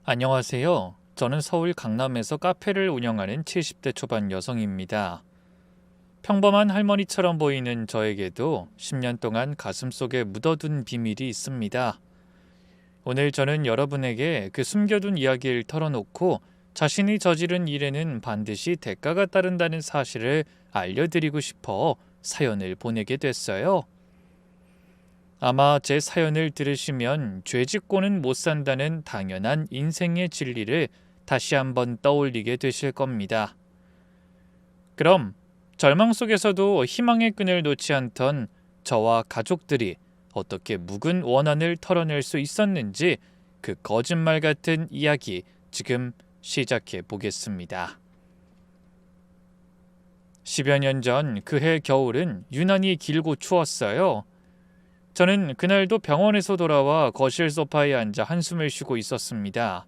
안녕하세요. 저는 서울 강남에서 카페를 운영하는 70대 초반 여성입니다. 평범한 할머니처럼 보이는 저에게도 10년 동안 가슴속에 묻어둔 비밀이 있습니다. 오늘 저는 여러분에게 그 숨겨둔 이야기를 털어놓고 자신이 저지른 일에는 반드시 대가가 따른다는 사실을 알려드리고 싶어 사연을 보내게 됐어요. 아마 제 사연을 들으시면 죄 짓고는 못 산다는 당연한 인생의 진리를 다시 한번 떠올리게 되실 겁니다. 그럼 절망 속에서도 희망의 끈을 놓지 않던 저와 가족들이 어떻게 묵은 원한을 털어낼 수 있었는지 그 거짓말 같은 이야기 지금 시작해 보겠습니다. 10여 년 전 그해 겨울은 유난히 길고 추웠어요. 저는 그날도 병원에서 돌아와 거실 소파에 앉아 한숨을 쉬고 있었습니다.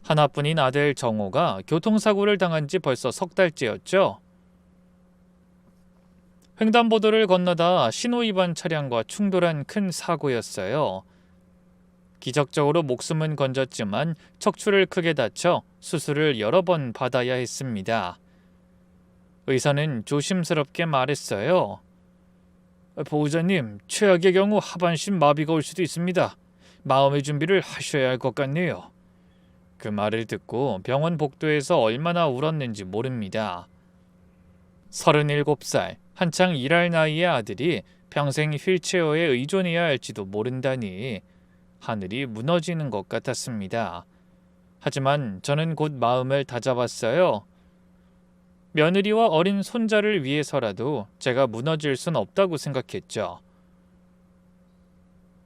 하나뿐인 아들 정호가 교통사고를 당한 지 벌써 석 달째였죠. 횡단보도를 건너다 신호위반 차량과 충돌한 큰 사고였어요. 기적적으로 목숨은 건졌지만 척추를 크게 다쳐 수술을 여러 번 받아야 했습니다. 의사는 조심스럽게 말했어요. 보호자님, 최악의 경우 하반신 마비가 올 수도 있습니다. 마음의 준비를 하셔야 할 것 같네요. 그 말을 듣고 병원 복도에서 얼마나 울었는지 모릅니다. 37살, 한창 일할 나이의 아들이 평생 휠체어에 의존해야 할지도 모른다니 하늘이 무너지는 것 같았습니다. 하지만 저는 곧 마음을 다잡았어요. 며느리와 어린 손자를 위해서라도 제가 무너질 순 없다고 생각했죠.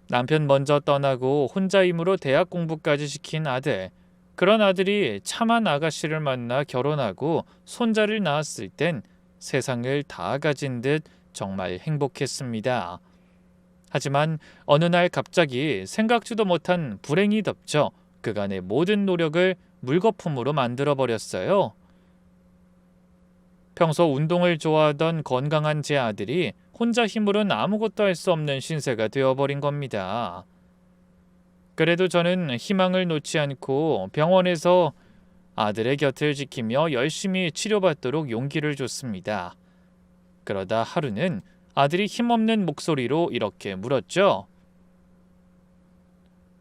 남편 먼저 떠나고 혼자 힘으로 대학 공부까지 시킨 아들. 그런 아들이 참한 아가씨를 만나 결혼하고 손자를 낳았을 땐 세상을 다 가진 듯 정말 행복했습니다. 하지만 어느 날 갑자기 생각지도 못한 불행이 덮쳐 그간의 모든 노력을 물거품으로 만들어버렸어요. 평소 운동을 좋아하던 건강한 제 아들이 혼자 힘으로는 아무것도 할 수 없는 신세가 되어버린 겁니다. 그래도 저는 희망을 놓지 않고 병원에서 아들의 곁을 지키며 열심히 치료받도록 용기를 줬습니다. 그러다 하루는 아들이 힘없는 목소리로 이렇게 물었죠.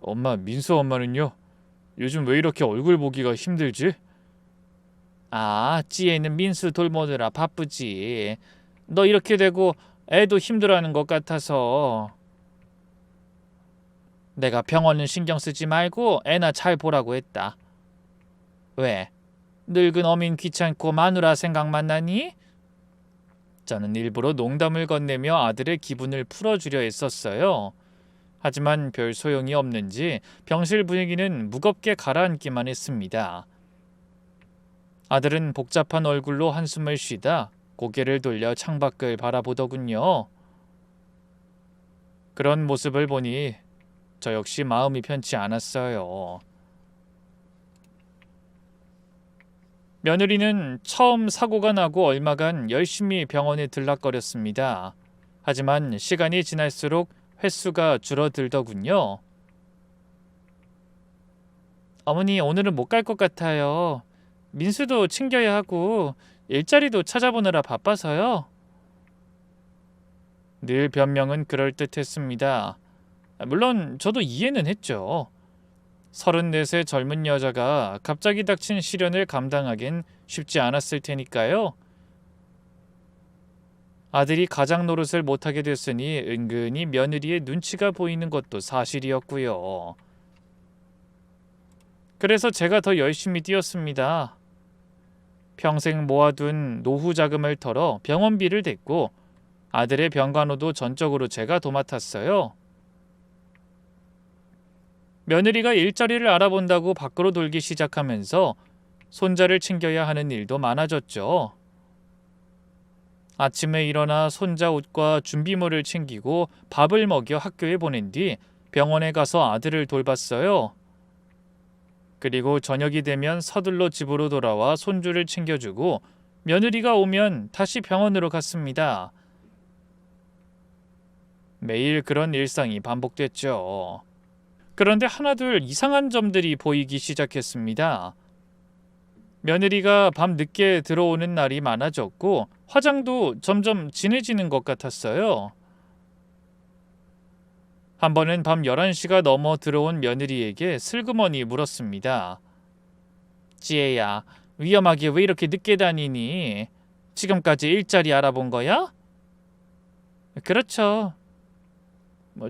엄마, 민수 엄마는요? 요즘 왜 이렇게 얼굴 보기가 힘들지? 찌에는 민수 돌보느라 바쁘지. 너 이렇게 되고 애도 힘들어하는 것 같아서. 내가 병원은 신경 쓰지 말고 애나 잘 보라고 했다. 왜? 늙은 어민 귀찮고 마누라 생각만 나니? 저는 일부러 농담을 건네며 아들의 기분을 풀어주려 했었어요. 하지만 별 소용이 없는지 병실 분위기는 무겁게 가라앉기만 했습니다. 아들은 복잡한 얼굴로 한숨을 쉬다 고개를 돌려 창밖을 바라보더군요. 그런 모습을 보니 저 역시 마음이 편치 않았어요. 며느리는 처음 사고가 나고 얼마간 열심히 병원에 들락거렸습니다. 하지만 시간이 지날수록 횟수가 줄어들더군요. 어머니, 오늘은 못 갈 것 같아요. 민수도 챙겨야 하고 일자리도 찾아보느라 바빠서요. 늘 변명은 그럴듯했습니다. 물론 저도 이해는 했죠. 34세 젊은 여자가 갑자기 닥친 시련을 감당하긴 쉽지 않았을 테니까요. 아들이 가장 노릇을 못하게 됐으니 은근히 며느리의 눈치가 보이는 것도 사실이었고요. 그래서 제가 더 열심히 뛰었습니다. 평생 모아둔 노후 자금을 털어 병원비를 댔고 아들의 병간호도 전적으로 제가 도맡았어요. 며느리가 일자리를 알아본다고 밖으로 돌기 시작하면서 손자를 챙겨야 하는 일도 많아졌죠. 아침에 일어나 손자 옷과 준비물을 챙기고 밥을 먹여 학교에 보낸 뒤 병원에 가서 아들을 돌봤어요. 그리고 저녁이 되면 서둘러 집으로 돌아와 손주를 챙겨주고 며느리가 오면 다시 병원으로 갔습니다. 매일 그런 일상이 반복됐죠. 그런데 하나둘 이상한 점들이 보이기 시작했습니다. 며느리가 밤 늦게 들어오는 날이 많아졌고 화장도 점점 진해지는 것 같았어요. 한 번은 밤 11시가 넘어 들어온 며느리에게 슬그머니 물었습니다. 지혜야, 위험하게 왜 이렇게 늦게 다니니? 지금까지 일자리 알아본 거야? 그렇죠.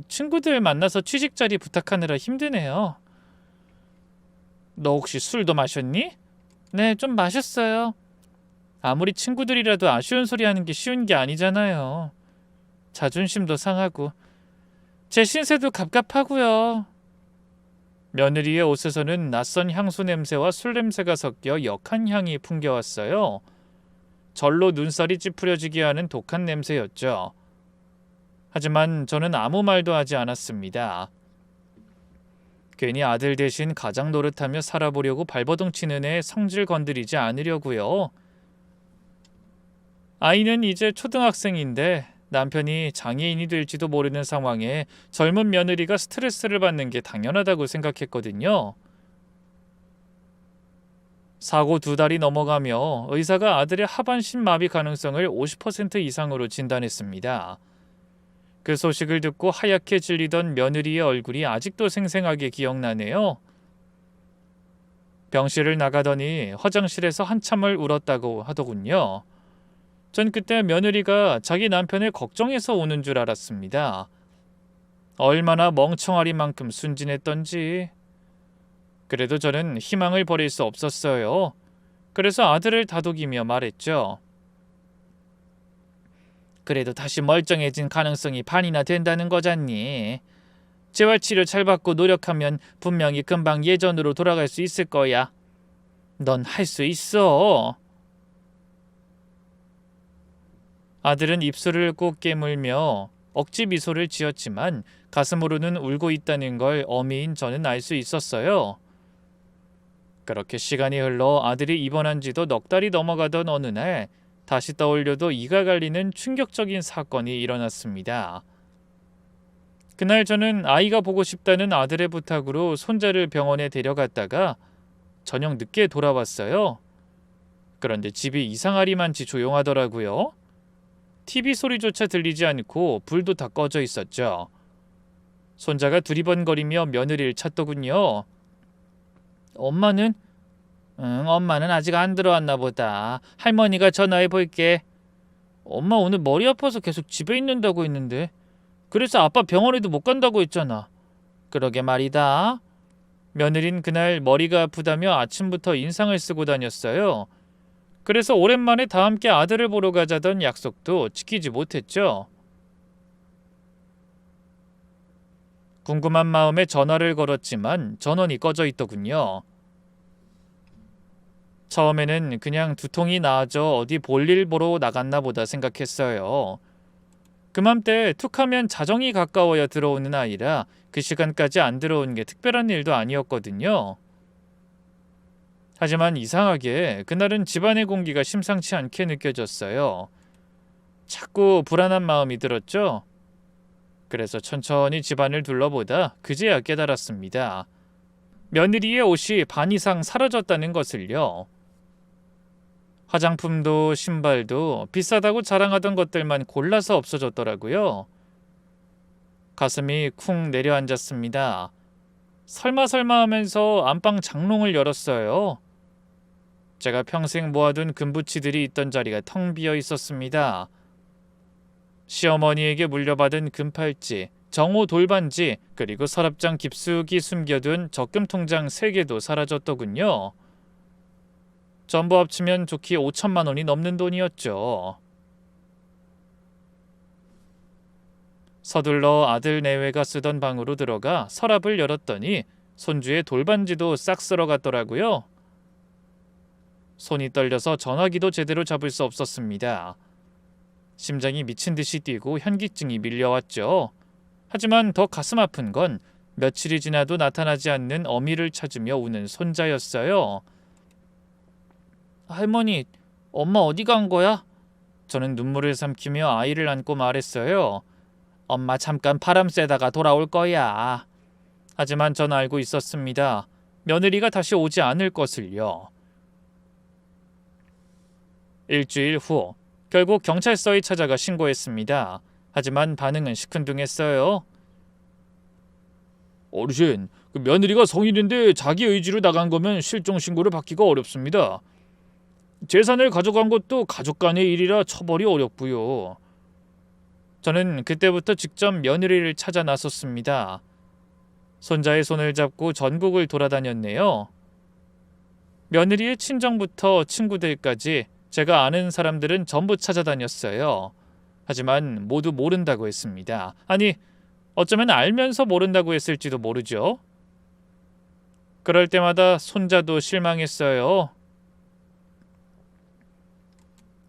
친구들 만나서 취직 자리 부탁하느라 힘드네요. 너 혹시 술도 마셨니? 네, 좀 마셨어요. 아무리 친구들이라도 아쉬운 소리 하는 게 쉬운 게 아니잖아요. 자존심도 상하고 제 신세도 갑갑하고요. 며느리의 옷에서는 낯선 향수 냄새와 술 냄새가 섞여 역한 향이 풍겨왔어요. 절로 눈살이 찌푸려지게 하는 독한 냄새였죠. 하지만 저는 아무 말도 하지 않았습니다. 괜히 아들 대신 가장 노릇하며 살아보려고 발버둥 치는 애 성질 건드리지 않으려고요. 아이는 이제 초등학생인데 남편이 장애인이 될지도 모르는 상황에 젊은 며느리가 스트레스를 받는 게 당연하다고 생각했거든요. 사고 2달이 넘어가며 의사가 아들의 하반신 마비 가능성을 50% 이상으로 진단했습니다. 그 소식을 듣고 하얗게 질리던 며느리의 얼굴이 아직도 생생하게 기억나네요. 병실을 나가더니 화장실에서 한참을 울었다고 하더군요. 전 그때 며느리가 자기 남편을 걱정해서 우는 줄 알았습니다. 얼마나 멍청아리만큼 순진했던지. 그래도 저는 희망을 버릴 수 없었어요. 그래서 아들을 다독이며 말했죠. 그래도 다시 멀쩡해진 가능성이 반이나 된다는 거잖니. 재활치료 잘 받고 노력하면 분명히 금방 예전으로 돌아갈 수 있을 거야. 넌 할 수 있어. 아들은 입술을 꼭 깨물며 억지 미소를 지었지만 가슴으로는 울고 있다는 걸 어미인 저는 알 수 있었어요. 그렇게 시간이 흘러 아들이 입원한 지도 넉 달이 넘어가던 어느 날 다시 떠올려도 이가 갈리는 충격적인 사건이 일어났습니다. 그날 저는 아이가 보고 싶다는 아들의 부탁으로 손자를 병원에 데려갔다가 저녁 늦게 돌아왔어요. 그런데 집이 이상하리만치 조용하더라고요. TV 소리조차 들리지 않고 불도 다 꺼져 있었죠. 손자가 두리번거리며 며느리를 찾더군요. 엄마는? 응, 엄마는 아직 안 들어왔나 보다. 할머니가 전화해 볼게. 엄마 오늘 머리 아파서 계속 집에 있는다고 했는데. 그래서 아빠 병원에도 못 간다고 했잖아. 그러게 말이다. 며느린 그날 머리가 아프다며 아침부터 인상을 쓰고 다녔어요. 그래서 오랜만에 다 함께 아들을 보러 가자던 약속도 지키지 못했죠. 궁금한 마음에 전화를 걸었지만 전원이 꺼져 있더군요. 처음에는 그냥 두통이 나아져 어디 볼일 보러 나갔나 보다 생각했어요. 그맘때 툭하면 자정이 가까워야 들어오는 아이라 그 시간까지 안 들어온 게 특별한 일도 아니었거든요. 하지만 이상하게 그날은 집안의 공기가 심상치 않게 느껴졌어요. 자꾸 불안한 마음이 들었죠. 그래서 천천히 집안을 둘러보다 그제야 깨달았습니다. 며느리의 옷이 반 이상 사라졌다는 것을요. 화장품도 신발도 비싸다고 자랑하던 것들만 골라서 없어졌더라고요. 가슴이 쿵 내려앉았습니다. 설마 하면서 안방 장롱을 열었어요. 제가 평생 모아둔 금부치들이 있던 자리가 텅 비어 있었습니다. 시어머니에게 물려받은 금팔찌, 정호 돌반지, 그리고 서랍장 깊숙이 숨겨둔 적금 통장 3개도 사라졌더군요. 전부 합치면 좋게 5천만 원이 넘는 돈이었죠. 서둘러 아들 내외가 쓰던 방으로 들어가 서랍을 열었더니 손주의 돌반지도 싹 쓸어갔더라고요. 손이 떨려서 전화기도 제대로 잡을 수 없었습니다. 심장이 미친 듯이 뛰고 현기증이 밀려왔죠. 하지만 더 가슴 아픈 건 며칠이 지나도 나타나지 않는 어미를 찾으며 우는 손자였어요. 할머니, 엄마 어디 간 거야? 저는 눈물을 삼키며 아이를 안고 말했어요. 엄마 잠깐 바람 쐬다가 돌아올 거야. 하지만 전 알고 있었습니다. 며느리가 다시 오지 않을 것을요. 일주일 후 결국 경찰서에 찾아가 신고했습니다. 하지만 반응은 시큰둥했어요. 어르신, 그 며느리가 성인인데 자기 의지로 나간 거면 실종 신고를 받기가 어렵습니다. 재산을 가져간 것도 가족 간의 일이라 처벌이 어렵고요. 저는 그때부터 직접 며느리를 찾아 나섰습니다. 손자의 손을 잡고 전국을 돌아다녔네요. 며느리의 친정부터 친구들까지 제가 아는 사람들은 전부 찾아다녔어요. 하지만 모두 모른다고 했습니다. 아니, 어쩌면 알면서 모른다고 했을지도 모르죠. 그럴 때마다 손자도 실망했어요.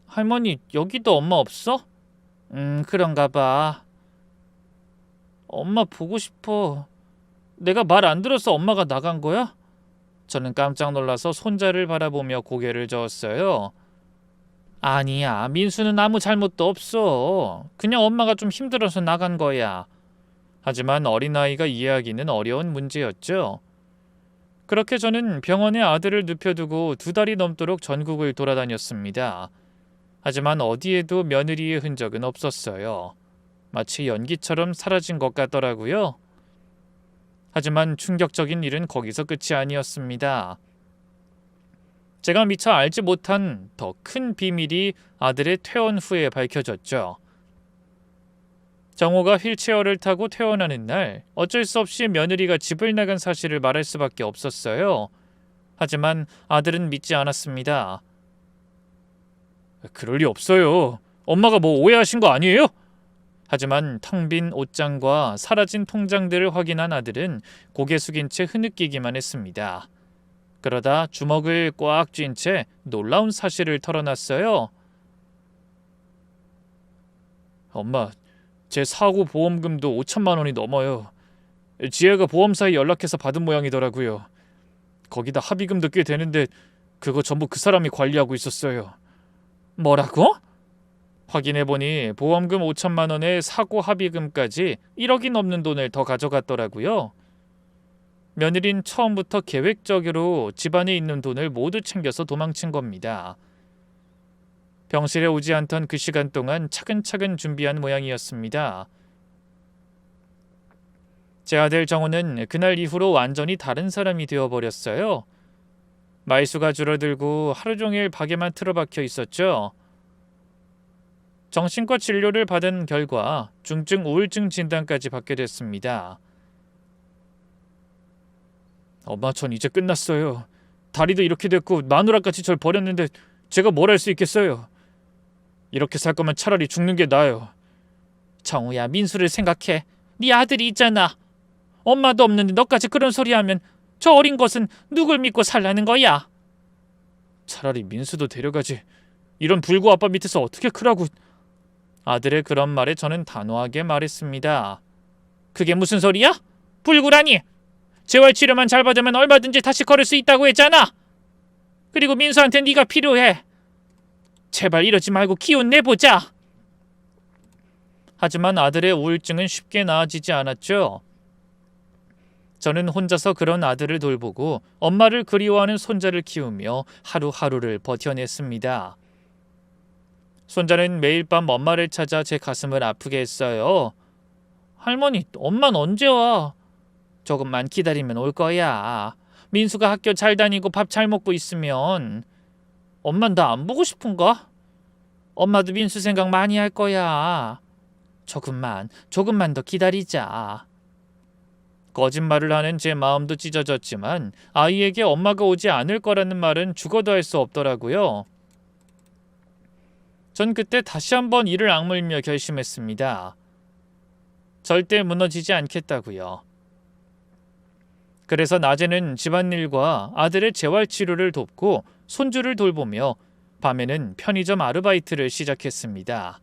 할머니, 여기도 엄마 없어? 그런가 봐. 엄마 보고 싶어. 내가 말 안 들어서 엄마가 나간 거야? 저는 깜짝 놀라서 손자를 바라보며 고개를 저었어요. 아니야, 민수는 아무 잘못도 없어. 그냥 엄마가 좀 힘들어서 나간 거야. 하지만 어린아이가 이해하기는 어려운 문제였죠. 그렇게 저는 병원에 아들을 눕혀두고 2달이 넘도록 전국을 돌아다녔습니다. 하지만 어디에도 며느리의 흔적은 없었어요. 마치 연기처럼 사라진 것 같더라고요. 하지만 충격적인 일은 거기서 끝이 아니었습니다. 제가 미처 알지 못한 더 큰 비밀이 아들의 퇴원 후에 밝혀졌죠. 정호가 휠체어를 타고 퇴원하는 날 어쩔 수 없이 며느리가 집을 나간 사실을 말할 수밖에 없었어요. 하지만 아들은 믿지 않았습니다. 그럴 리 없어요. 엄마가 뭐 오해하신 거 아니에요? 하지만 텅 빈 옷장과 사라진 통장들을 확인한 아들은 고개 숙인 채 흐느끼기만 했습니다. 그러다 주먹을 꽉 쥔 채 놀라운 사실을 털어놨어요. 엄마, 제 사고 보험금도 5천만 원이 넘어요. 지혜가 보험사에 연락해서 받은 모양이더라고요. 거기다 합의금도 꽤 되는데 그거 전부 그 사람이 관리하고 있었어요. 뭐라고? 확인해보니 보험금 5천만 원에 사고 합의금까지 1억이 넘는 돈을 더 가져갔더라고요. 며느린 처음부터 계획적으로 집안에 있는 돈을 모두 챙겨서 도망친 겁니다. 병실에 오지 않던 그 시간 동안 차근차근 준비한 모양이었습니다. 제 아들 정호는 그날 이후로 완전히 다른 사람이 되어버렸어요. 말수가 줄어들고 하루 종일 박에만 틀어박혀 있었죠. 정신과 진료를 받은 결과 중증 우울증 진단까지 받게 됐습니다. 엄마, 전 이제 끝났어요. 다리도 이렇게 됐고 마누라까지 절 버렸는데 제가 뭘 할 수 있겠어요. 이렇게 살 거면 차라리 죽는 게 나아요. 정우야, 민수를 생각해. 네 아들이 있잖아. 엄마도 없는데 너까지 그런 소리 하면 저 어린 것은 누굴 믿고 살라는 거야? 차라리 민수도 데려가지. 이런 불구 아빠 밑에서 어떻게 크라고. 아들의 그런 말에 저는 단호하게 말했습니다. 그게 무슨 소리야? 불구라니. 재활치료만 잘 받으면 얼마든지 다시 걸을 수 있다고 했잖아. 그리고 민수한테 네가 필요해. 제발 이러지 말고 기운 내보자. 하지만 아들의 우울증은 쉽게 나아지지 않았죠. 저는 혼자서 그런 아들을 돌보고 엄마를 그리워하는 손자를 키우며 하루하루를 버텨냈습니다. 손자는 매일 밤 엄마를 찾아 제 가슴을 아프게 했어요. 할머니, 엄마는 언제 와? 조금만 기다리면 올 거야. 민수가 학교 잘 다니고 밥 잘 먹고 있으면. 엄만 나 안 보고 싶은가? 엄마도 민수 생각 많이 할 거야. 조금만 더 기다리자. 거짓말을 하는 제 마음도 찢어졌지만 아이에게 엄마가 오지 않을 거라는 말은 죽어도 할 수 없더라고요. 전 그때 다시 한번 이를 악물며 결심했습니다. 절대 무너지지 않겠다고요. 그래서 낮에는 집안일과 아들의 재활치료를 돕고 손주를 돌보며 밤에는 편의점 아르바이트를 시작했습니다.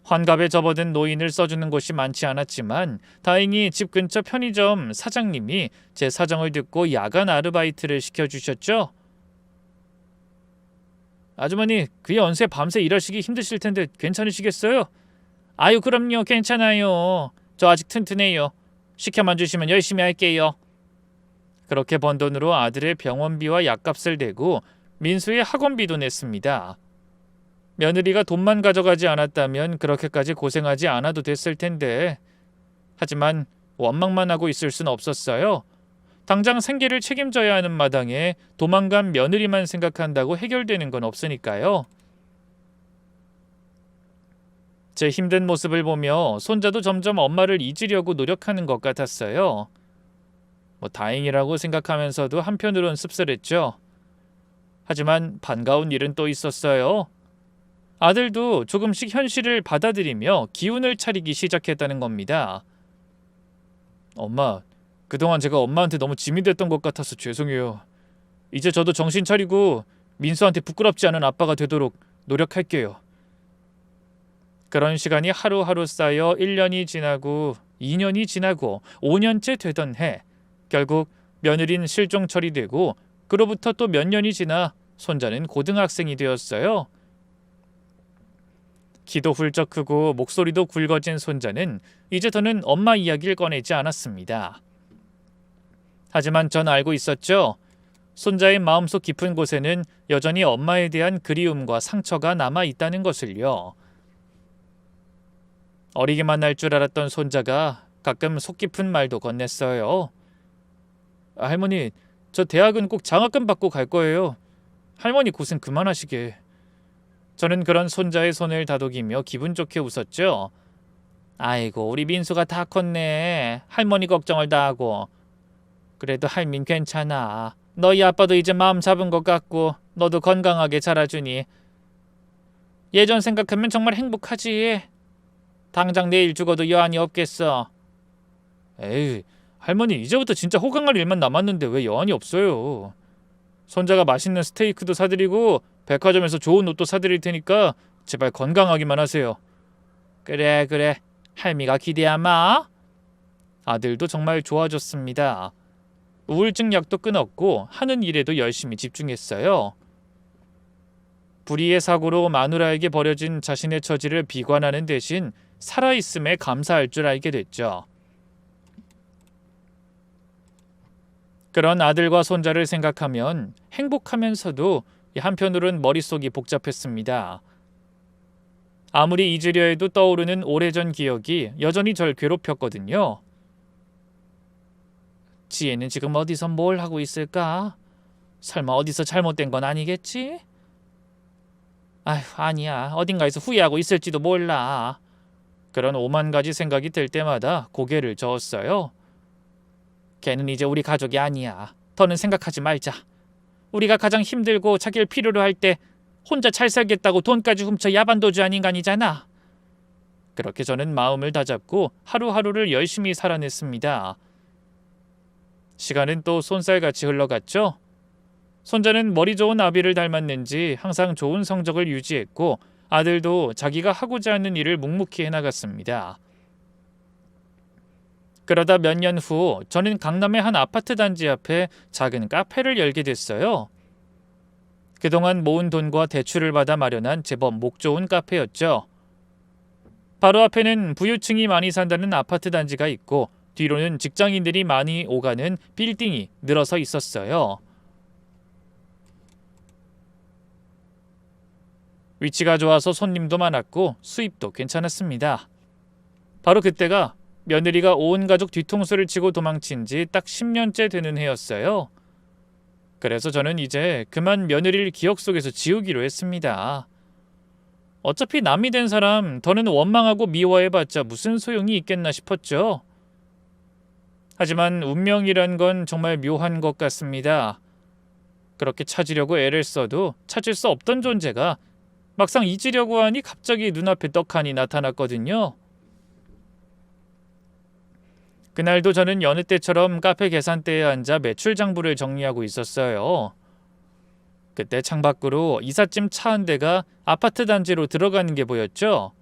환갑에 접어든 노인을 써주는 곳이 많지 않았지만 다행히 집 근처 편의점 사장님이 제 사정을 듣고 야간 아르바이트를 시켜주셨죠. 아주머니, 그 연세 밤새 일하시기 힘드실 텐데 괜찮으시겠어요? 아유, 그럼요, 괜찮아요. 저 아직 튼튼해요. 시켜만 주시면 열심히 할게요. 그렇게 번 돈으로 아들의 병원비와 약값을 내고 민수의 학원비도 냈습니다. 며느리가 돈만 가져가지 않았다면 그렇게까지 고생하지 않아도 됐을 텐데. 하지만 원망만 하고 있을 순 없었어요. 당장 생계를 책임져야 하는 마당에 도망간 며느리만 생각한다고 해결되는 건 없으니까요. 제 힘든 모습을 보며 손자도 점점 엄마를 잊으려고 노력하는 것 같았어요. 다행이라고 생각하면서도 한편으론 씁쓸했죠. 하지만 반가운 일은 또 있었어요. 아들도 조금씩 현실을 받아들이며 기운을 차리기 시작했다는 겁니다. 엄마, 그동안 제가 엄마한테 너무 짐이 됐던 것 같아서 죄송해요. 이제 저도 정신 차리고 민수한테 부끄럽지 않은 아빠가 되도록 노력할게요. 그런 시간이 하루하루 쌓여 1년이 지나고 2년이 지나고 5년째 되던 해, 결국 며느리는 실종 처리되고 그로부터 또 몇 년이 지나 손자는 고등학생이 되었어요. 키도 훌쩍 크고 목소리도 굵어진 손자는 이제 더는 엄마 이야기를 꺼내지 않았습니다. 하지만 전 알고 있었죠. 손자의 마음속 깊은 곳에는 여전히 엄마에 대한 그리움과 상처가 남아 있다는 것을요. 어리게만 할 줄 알았던 손자가 가끔 속 깊은 말도 건넸어요. 할머니, 저 대학은 꼭 장학금 받고 갈 거예요. 할머니 고생 그만하시게. 저는 그런 손자의 손을 다독이며 기분 좋게 웃었죠. 아이고, 우리 민수가 다 컸네. 할머니 걱정을 다 하고. 그래도 할민 괜찮아. 너희 아빠도 이제 마음 잡은 것 같고 너도 건강하게 자라주니 예전 생각하면 정말 행복하지. 당장 내일 죽어도 여한이 없겠어. 에이, 할머니 이제부터 진짜 호강할 일만 남았는데 왜 여한이 없어요. 손자가 맛있는 스테이크도 사드리고 백화점에서 좋은 옷도 사드릴 테니까 제발 건강하기만 하세요. 그래, 할미가 기대하마. 아들도 정말 좋아졌습니다. 우울증 약도 끊었고 하는 일에도 열심히 집중했어요. 불의의 사고로 마누라에게 버려진 자신의 처지를 비관하는 대신 살아있음에 감사할 줄 알게 됐죠. 그런 아들과 손자를 생각하면 행복하면서도 한편으론 머릿속이 복잡했습니다. 아무리 잊으려 해도 떠오르는 오래전 기억이 여전히 절 괴롭혔거든요. 지혜는 지금 어디서 뭘 하고 있을까? 설마 어디서 잘못된 건 아니겠지? 아휴, 아니야. 어딘가에서 후회하고 있을지도 몰라. 그런 오만 가지 생각이 들 때마다 고개를 저었어요. 걔는 이제 우리 가족이 아니야. 더는 생각하지 말자. 우리가 가장 힘들고 자기를 필요로 할 때 혼자 잘 살겠다고 돈까지 훔쳐 야반도주한 인간이잖아. 그렇게 저는 마음을 다잡고 하루하루를 열심히 살아냈습니다. 시간은 또 쏜살같이 흘러갔죠. 손자는 머리 좋은 아비를 닮았는지 항상 좋은 성적을 유지했고 아들도 자기가 하고자 하는 일을 묵묵히 해나갔습니다. 그러다 몇 년 후 저는 강남의 한 아파트 단지 앞에 작은 카페를 열게 됐어요. 그동안 모은 돈과 대출을 받아 마련한 제법 목 좋은 카페였죠. 바로 앞에는 부유층이 많이 산다는 아파트 단지가 있고 뒤로는 직장인들이 많이 오가는 빌딩이 늘어서 있었어요. 위치가 좋아서 손님도 많았고 수입도 괜찮았습니다. 바로 그때가 며느리가 온 가족 뒤통수를 치고 도망친 지 딱 10년째 되는 해였어요. 그래서 저는 이제 그만 며느리를 기억 속에서 지우기로 했습니다. 어차피 남이 된 사람 더는 원망하고 미워해봤자 무슨 소용이 있겠나 싶었죠. 하지만 운명이란 건 정말 묘한 것 같습니다. 그렇게 찾으려고 애를 써도 찾을 수 없던 존재가 막상 잊으려고 하니 갑자기 눈앞에 떡하니 나타났거든요. 그날도 저는 여느 때처럼 카페 계산대에 앉아 매출 장부를 정리하고 있었어요. 그때 창밖으로 이삿짐 차 한 대가 아파트 단지로 들어가는 게 보였죠.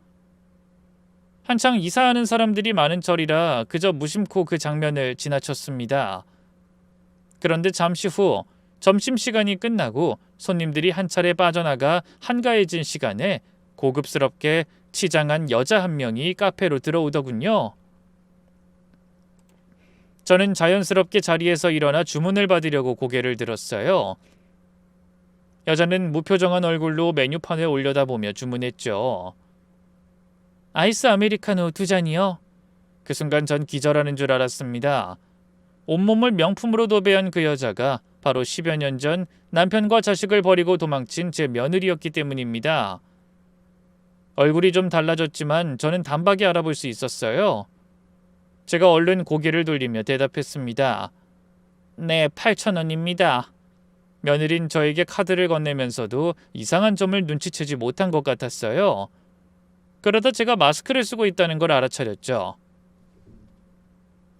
한창 이사하는 사람들이 많은 절이라 그저 무심코 그 장면을 지나쳤습니다. 그런데 잠시 후 점심시간이 끝나고 손님들이 한 차례 빠져나가 한가해진 시간에 고급스럽게 치장한 여자 한 명이 카페로 들어오더군요. 저는 자연스럽게 자리에서 일어나 주문을 받으려고 고개를 들었어요. 여자는 무표정한 얼굴로 메뉴판에 올려다보며 주문했죠. 아이스 아메리카노 2잔이요. 그 순간 전 기절하는 줄 알았습니다. 온몸을 명품으로 도배한 그 여자가 바로 10여 년 전 남편과 자식을 버리고 도망친 제 며느리였기 때문입니다. 얼굴이 좀 달라졌지만 저는 단박에 알아볼 수 있었어요. 제가 얼른 고개를 돌리며 대답했습니다. 네, 8,000원입니다. 며느린 저에게 카드를 건네면서도 이상한 점을 눈치채지 못한 것 같았어요. 그러다 제가 마스크를 쓰고 있다는 걸 알아차렸죠.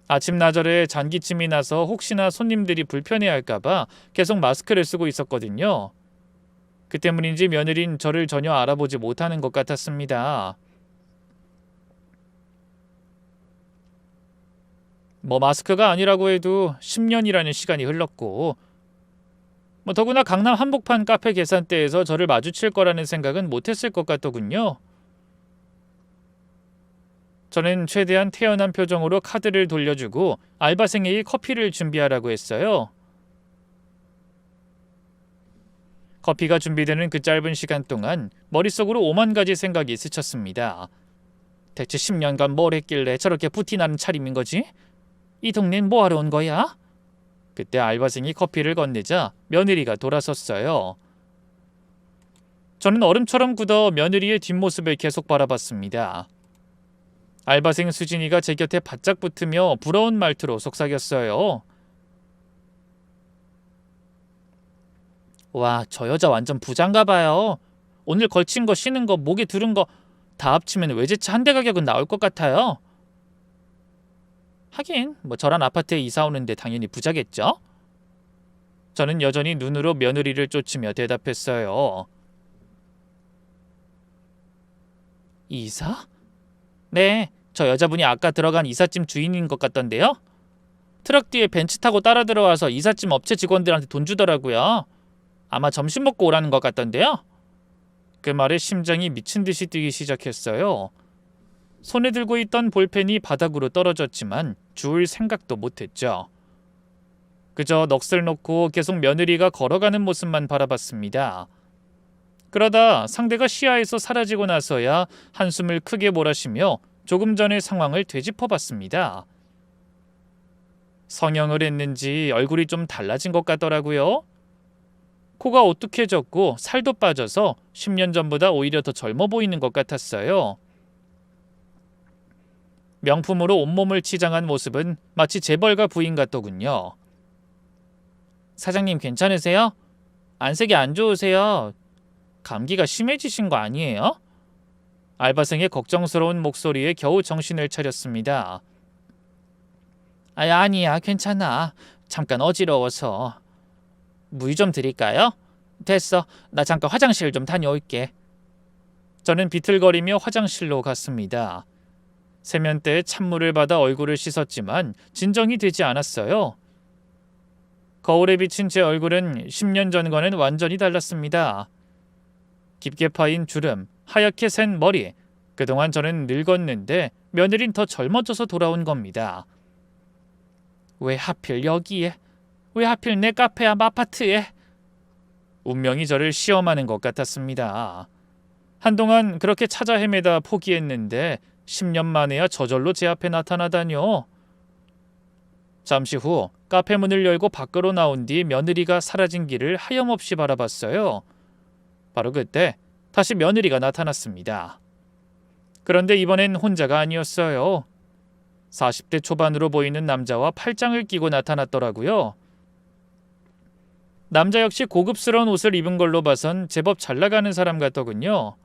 아침나절에 잔기침이 나서 혹시나 손님들이 불편해할까봐 계속 마스크를 쓰고 있었거든요. 그 때문인지 며느린 저를 전혀 알아보지 못하는 것 같았습니다. 마스크가 아니라고 해도 10년이라는 시간이 흘렀고 더구나 강남 한복판 카페 계산대에서 저를 마주칠 거라는 생각은 못했을 것 같더군요. 저는 최대한 태연한 표정으로 카드를 돌려주고 알바생에게 커피를 준비하라고 했어요. 커피가 준비되는 그 짧은 시간 동안 머릿속으로 5만 가지 생각이 스쳤습니다. 대체 10년간 뭘 했길래 저렇게 부티나는 차림인 거지? 이 동네는 뭐하러 온 거야? 그때 알바생이 커피를 건네자 며느리가 돌아섰어요. 저는 얼음처럼 굳어 며느리의 뒷모습을 계속 바라봤습니다. 알바생 수진이가 제 곁에 바짝 붙으며 부러운 말투로 속삭였어요. 와, 저 여자 완전 부자인가 봐요. 오늘 걸친 거 신은 거 목에 두른 거 다 합치면 외제차 한 대 가격은 나올 것 같아요. 하긴 저런 아파트에 이사 오는데 당연히 부자겠죠? 저는 여전히 눈으로 며느리를 쫓으며 대답했어요. 이사? 네, 저 여자분이 아까 들어간 이삿짐 주인인 것 같던데요. 트럭 뒤에 벤츠 타고 따라 들어와서 이삿짐 업체 직원들한테 돈 주더라고요. 아마 점심 먹고 오라는 것 같던데요. 그 말에 심장이 미친 듯이 뛰기 시작했어요. 손에 들고 있던 볼펜이 바닥으로 떨어졌지만 주울 생각도 못했죠. 그저 넋을 놓고 계속 며느리가 걸어가는 모습만 바라봤습니다. 그러다 상대가 시야에서 사라지고 나서야 한숨을 크게 몰아쉬며 조금 전의 상황을 되짚어봤습니다. 성형을 했는지 얼굴이 좀 달라진 것 같더라고요. 코가 오뚝해졌고 살도 빠져서 10년 전보다 오히려 더 젊어 보이는 것 같았어요. 명품으로 온몸을 치장한 모습은 마치 재벌가 부인 같더군요. 사장님 괜찮으세요? 안색이 안 좋으세요? 감기가 심해지신 거 아니에요? 알바생의 걱정스러운 목소리에 겨우 정신을 차렸습니다. 아니야, 괜찮아. 잠깐 어지러워서. 물 좀 드릴까요? 됐어. 나 잠깐 화장실 좀 다녀올게. 저는 비틀거리며 화장실로 갔습니다. 세면대에 찬물을 받아 얼굴을 씻었지만 진정이 되지 않았어요. 거울에 비친 제 얼굴은 10년 전과는 완전히 달랐습니다. 깊게 파인 주름, 하얗게 샌 머리. 그동안 저는 늙었는데 며느린 더 젊어져서 돌아온 겁니다. 왜 하필 여기에? 왜 하필 내 카페 앞 아파트에? 운명이 저를 시험하는 것 같았습니다. 한동안 그렇게 찾아 헤매다 포기했는데 10년 만에야 저절로 제 앞에 나타나다뇨. 잠시 후 카페 문을 열고 밖으로 나온 뒤 며느리가 사라진 길을 하염없이 바라봤어요. 바로 그때 다시 며느리가 나타났습니다. 그런데 이번엔 혼자가 아니었어요. 40대 초반으로 보이는 남자와 팔짱을 끼고 나타났더라고요. 남자 역시 고급스러운 옷을 입은 걸로 봐선 제법 잘나가는 사람 같더군요.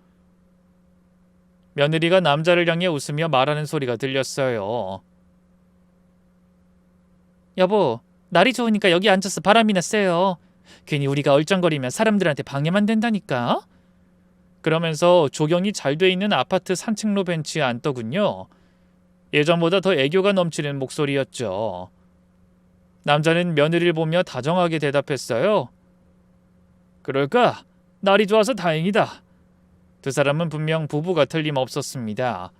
며느리가 남자를 향해 웃으며 말하는 소리가 들렸어요. 여보, 날이 좋으니까 여기 앉아서 바람이나 쐬요. 괜히 우리가 얼쩡거리면 사람들한테 방해만 된다니까. 그러면서 조경이 잘 돼 있는 아파트 산책로 벤치에 앉더군요. 예전보다 더 애교가 넘치는 목소리였죠. 남자는 며느리를 보며 다정하게 대답했어요. 그럴까? 날이 좋아서 다행이다. 두 사람은 분명 부부가 틀림없었습니다.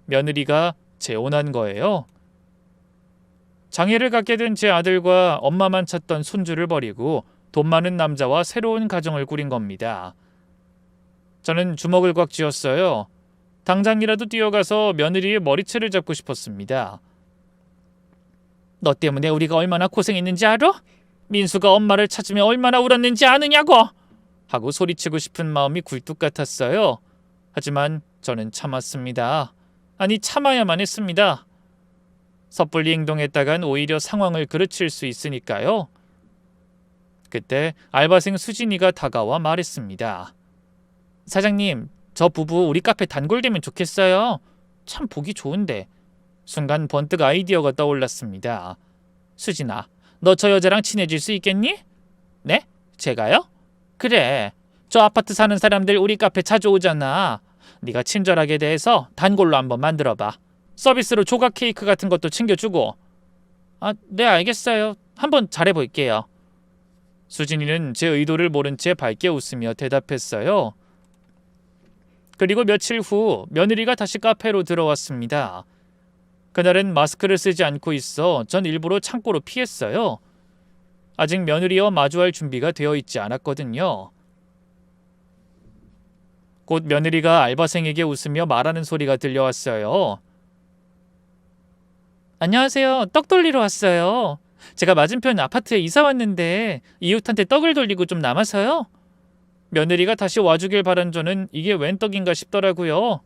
며느리가 재혼한 거예요. 장애를 갖게 된 제 아들과 엄마만 찾던 손주를 버리고 돈 많은 남자와 새로운 가정을 꾸린 겁니다. 저는 주먹을 꽉 쥐었어요. 당장이라도 뛰어가서 며느리의 머리채를 잡고 싶었습니다. 너 때문에 우리가 얼마나 고생했는지 알아? 민수가 엄마를 찾으며 얼마나 울었는지 아느냐고! 하고 소리치고 싶은 마음이 굴뚝 같았어요. 하지만 저는 참았습니다. 아니, 참아야만 했습니다. 섣불리 행동했다간 오히려 상황을 그르칠 수 있으니까요. 그때 알바생 수진이가 다가와 말했습니다. 사장님, 저 부부 우리 카페 단골되면 좋겠어요. 참 보기 좋은데. 순간 번뜩 아이디어가 떠올랐습니다. 수진아, 너 저 여자랑 친해질 수 있겠니? 네? 제가요? 그래. 저 아파트 사는 사람들 우리 카페 자주 오잖아. 네가 친절하게 대해서 단골로 한번 만들어봐. 서비스로 조각 케이크 같은 것도 챙겨주고. 아, 네, 알겠어요. 한번 잘해볼게요. 수진이는 제 의도를 모른 채 밝게 웃으며 대답했어요. 그리고 며칠 후 며느리가 다시 카페로 들어왔습니다. 그날은 마스크를 쓰지 않고 있어 전 일부러 창고로 피했어요. 아직 며느리와 마주할 준비가 되어 있지 않았거든요. 곧 며느리가 알바생에게 웃으며 말하는 소리가 들려왔어요. 안녕하세요. 떡 돌리러 왔어요. 제가 맞은편 아파트에 이사 왔는데 이웃한테 떡을 돌리고 좀 남아서요. 며느리가 다시 와주길 바란 저는 이게 웬 떡인가 싶더라고요.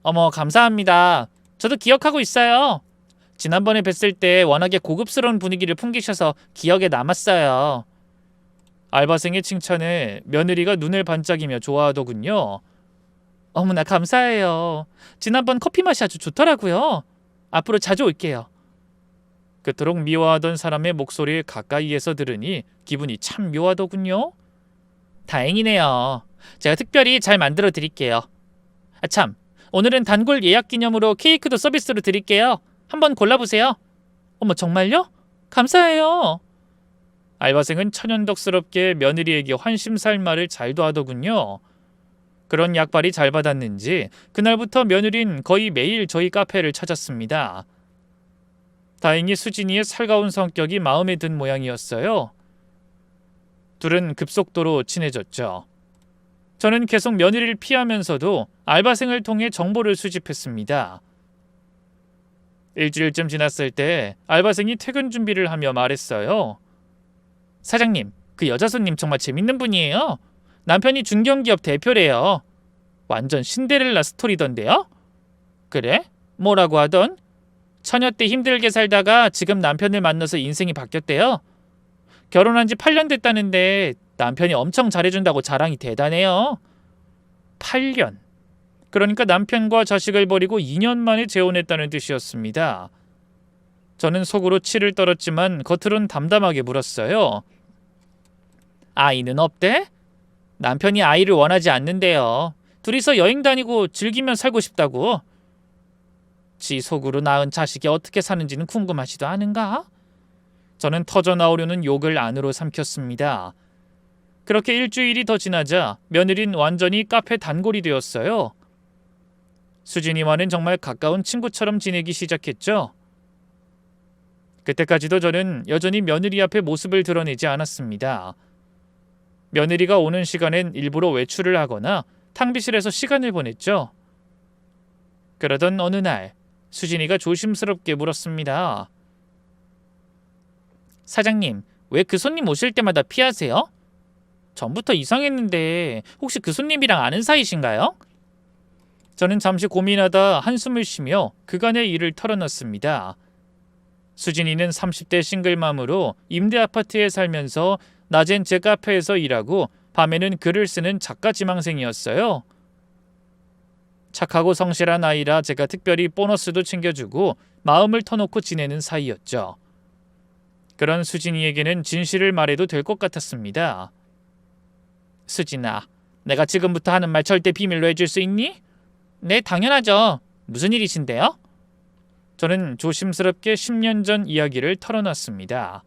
어머, 감사합니다. 저도 기억하고 있어요. 지난번에 뵀을 때 워낙에 고급스러운 분위기를 풍기셔서 기억에 남았어요. 알바생의 칭찬에 며느리가 눈을 반짝이며 좋아하더군요. 어머나, 감사해요. 지난번 커피 맛이 아주 좋더라고요. 앞으로 자주 올게요. 그토록 미워하던 사람의 목소리를 가까이에서 들으니 기분이 참 묘하더군요. 다행이네요. 제가 특별히 잘 만들어 드릴게요. 아 참, 오늘은 단골 예약 기념으로 케이크도 서비스로 드릴게요. 한번 골라보세요. 어머, 정말요? 감사해요. 알바생은 천연덕스럽게 며느리에게 환심살 말을 잘도 하더군요. 그런 약발이 잘 받았는지 그날부터 며느린 거의 매일 저희 카페를 찾았습니다. 다행히 수진이의 살가운 성격이 마음에 든 모양이었어요. 둘은 급속도로 친해졌죠. 저는 계속 며느리를 피하면서도 알바생을 통해 정보를 수집했습니다. 일주일쯤 지났을 때 알바생이 퇴근 준비를 하며 말했어요. 사장님, 그 여자 손님 정말 재밌는 분이에요. 남편이 중견기업 대표래요. 완전 신데렐라 스토리던데요? 그래? 뭐라고 하던? 처녀 때 힘들게 살다가 지금 남편을 만나서 인생이 바뀌었대요. 결혼한 지 8년 됐다는데 남편이 엄청 잘해준다고 자랑이 대단해요. 8년. 그러니까 남편과 자식을 버리고 2년 만에 재혼했다는 뜻이었습니다. 저는 속으로 치를 떨었지만 겉으론 담담하게 물었어요. 아이는 없대? 남편이 아이를 원하지 않는데요. 둘이서 여행 다니고 즐기며 살고 싶다고. 지 속으로 낳은 자식이 어떻게 사는지는 궁금하지도 않은가? 저는 터져나오려는 욕을 안으로 삼켰습니다. 그렇게 일주일이 더 지나자 며느린 완전히 카페 단골이 되었어요. 수진이와는 정말 가까운 친구처럼 지내기 시작했죠. 그때까지도 저는 여전히 며느리 앞에 모습을 드러내지 않았습니다. 며느리가 오는 시간엔 일부러 외출을 하거나 탕비실에서 시간을 보냈죠. 그러던 어느 날 수진이가 조심스럽게 물었습니다. 사장님, 왜 그 손님 오실 때마다 피하세요? 전부터 이상했는데 혹시 그 손님이랑 아는 사이신가요? 저는 잠시 고민하다 한숨을 쉬며 그간의 일을 털어놨습니다. 수진이는 30대 싱글맘으로 임대 아파트에 살면서 낮엔 제 카페에서 일하고 밤에는 글을 쓰는 작가 지망생이었어요. 착하고 성실한 아이라 제가 특별히 보너스도 챙겨주고 마음을 터놓고 지내는 사이였죠. 그런 수진이에게는 진실을 말해도 될 것 같았습니다. 수진아, 내가 지금부터 하는 말 절대 비밀로 해줄 수 있니? 네, 당연하죠. 무슨 일이신데요? 저는 조심스럽게 10년 전 이야기를 털어놨습니다.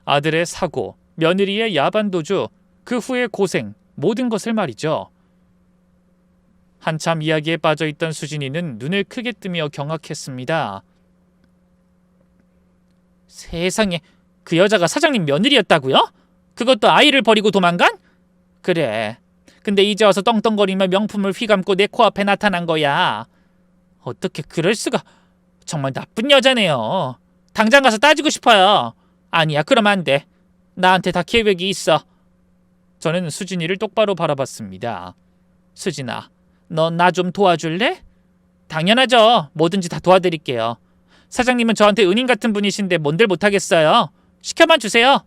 아들의 사고, 며느리의 야반도주, 그 후의 고생, 모든 것을 말이죠. 한참 이야기에 빠져있던 수진이는 눈을 크게 뜨며 경악했습니다. 세상에, 그 여자가 사장님 며느리였다고요? 그것도 아이를 버리고 도망간? 그래. 근데 이제 와서 떵떵거리며 명품을 휘감고 내 코앞에 나타난 거야. 어떻게 그럴 수가. 정말 나쁜 여자네요. 당장 가서 따지고 싶어요. 아니야, 그럼 안 돼. 나한테 다 계획이 있어. 저는 수진이를 똑바로 바라봤습니다. 수진아, 너 나 좀 도와줄래? 당연하죠. 뭐든지 다 도와드릴게요. 사장님은 저한테 은인 같은 분이신데 뭔들 못하겠어요. 시켜만 주세요.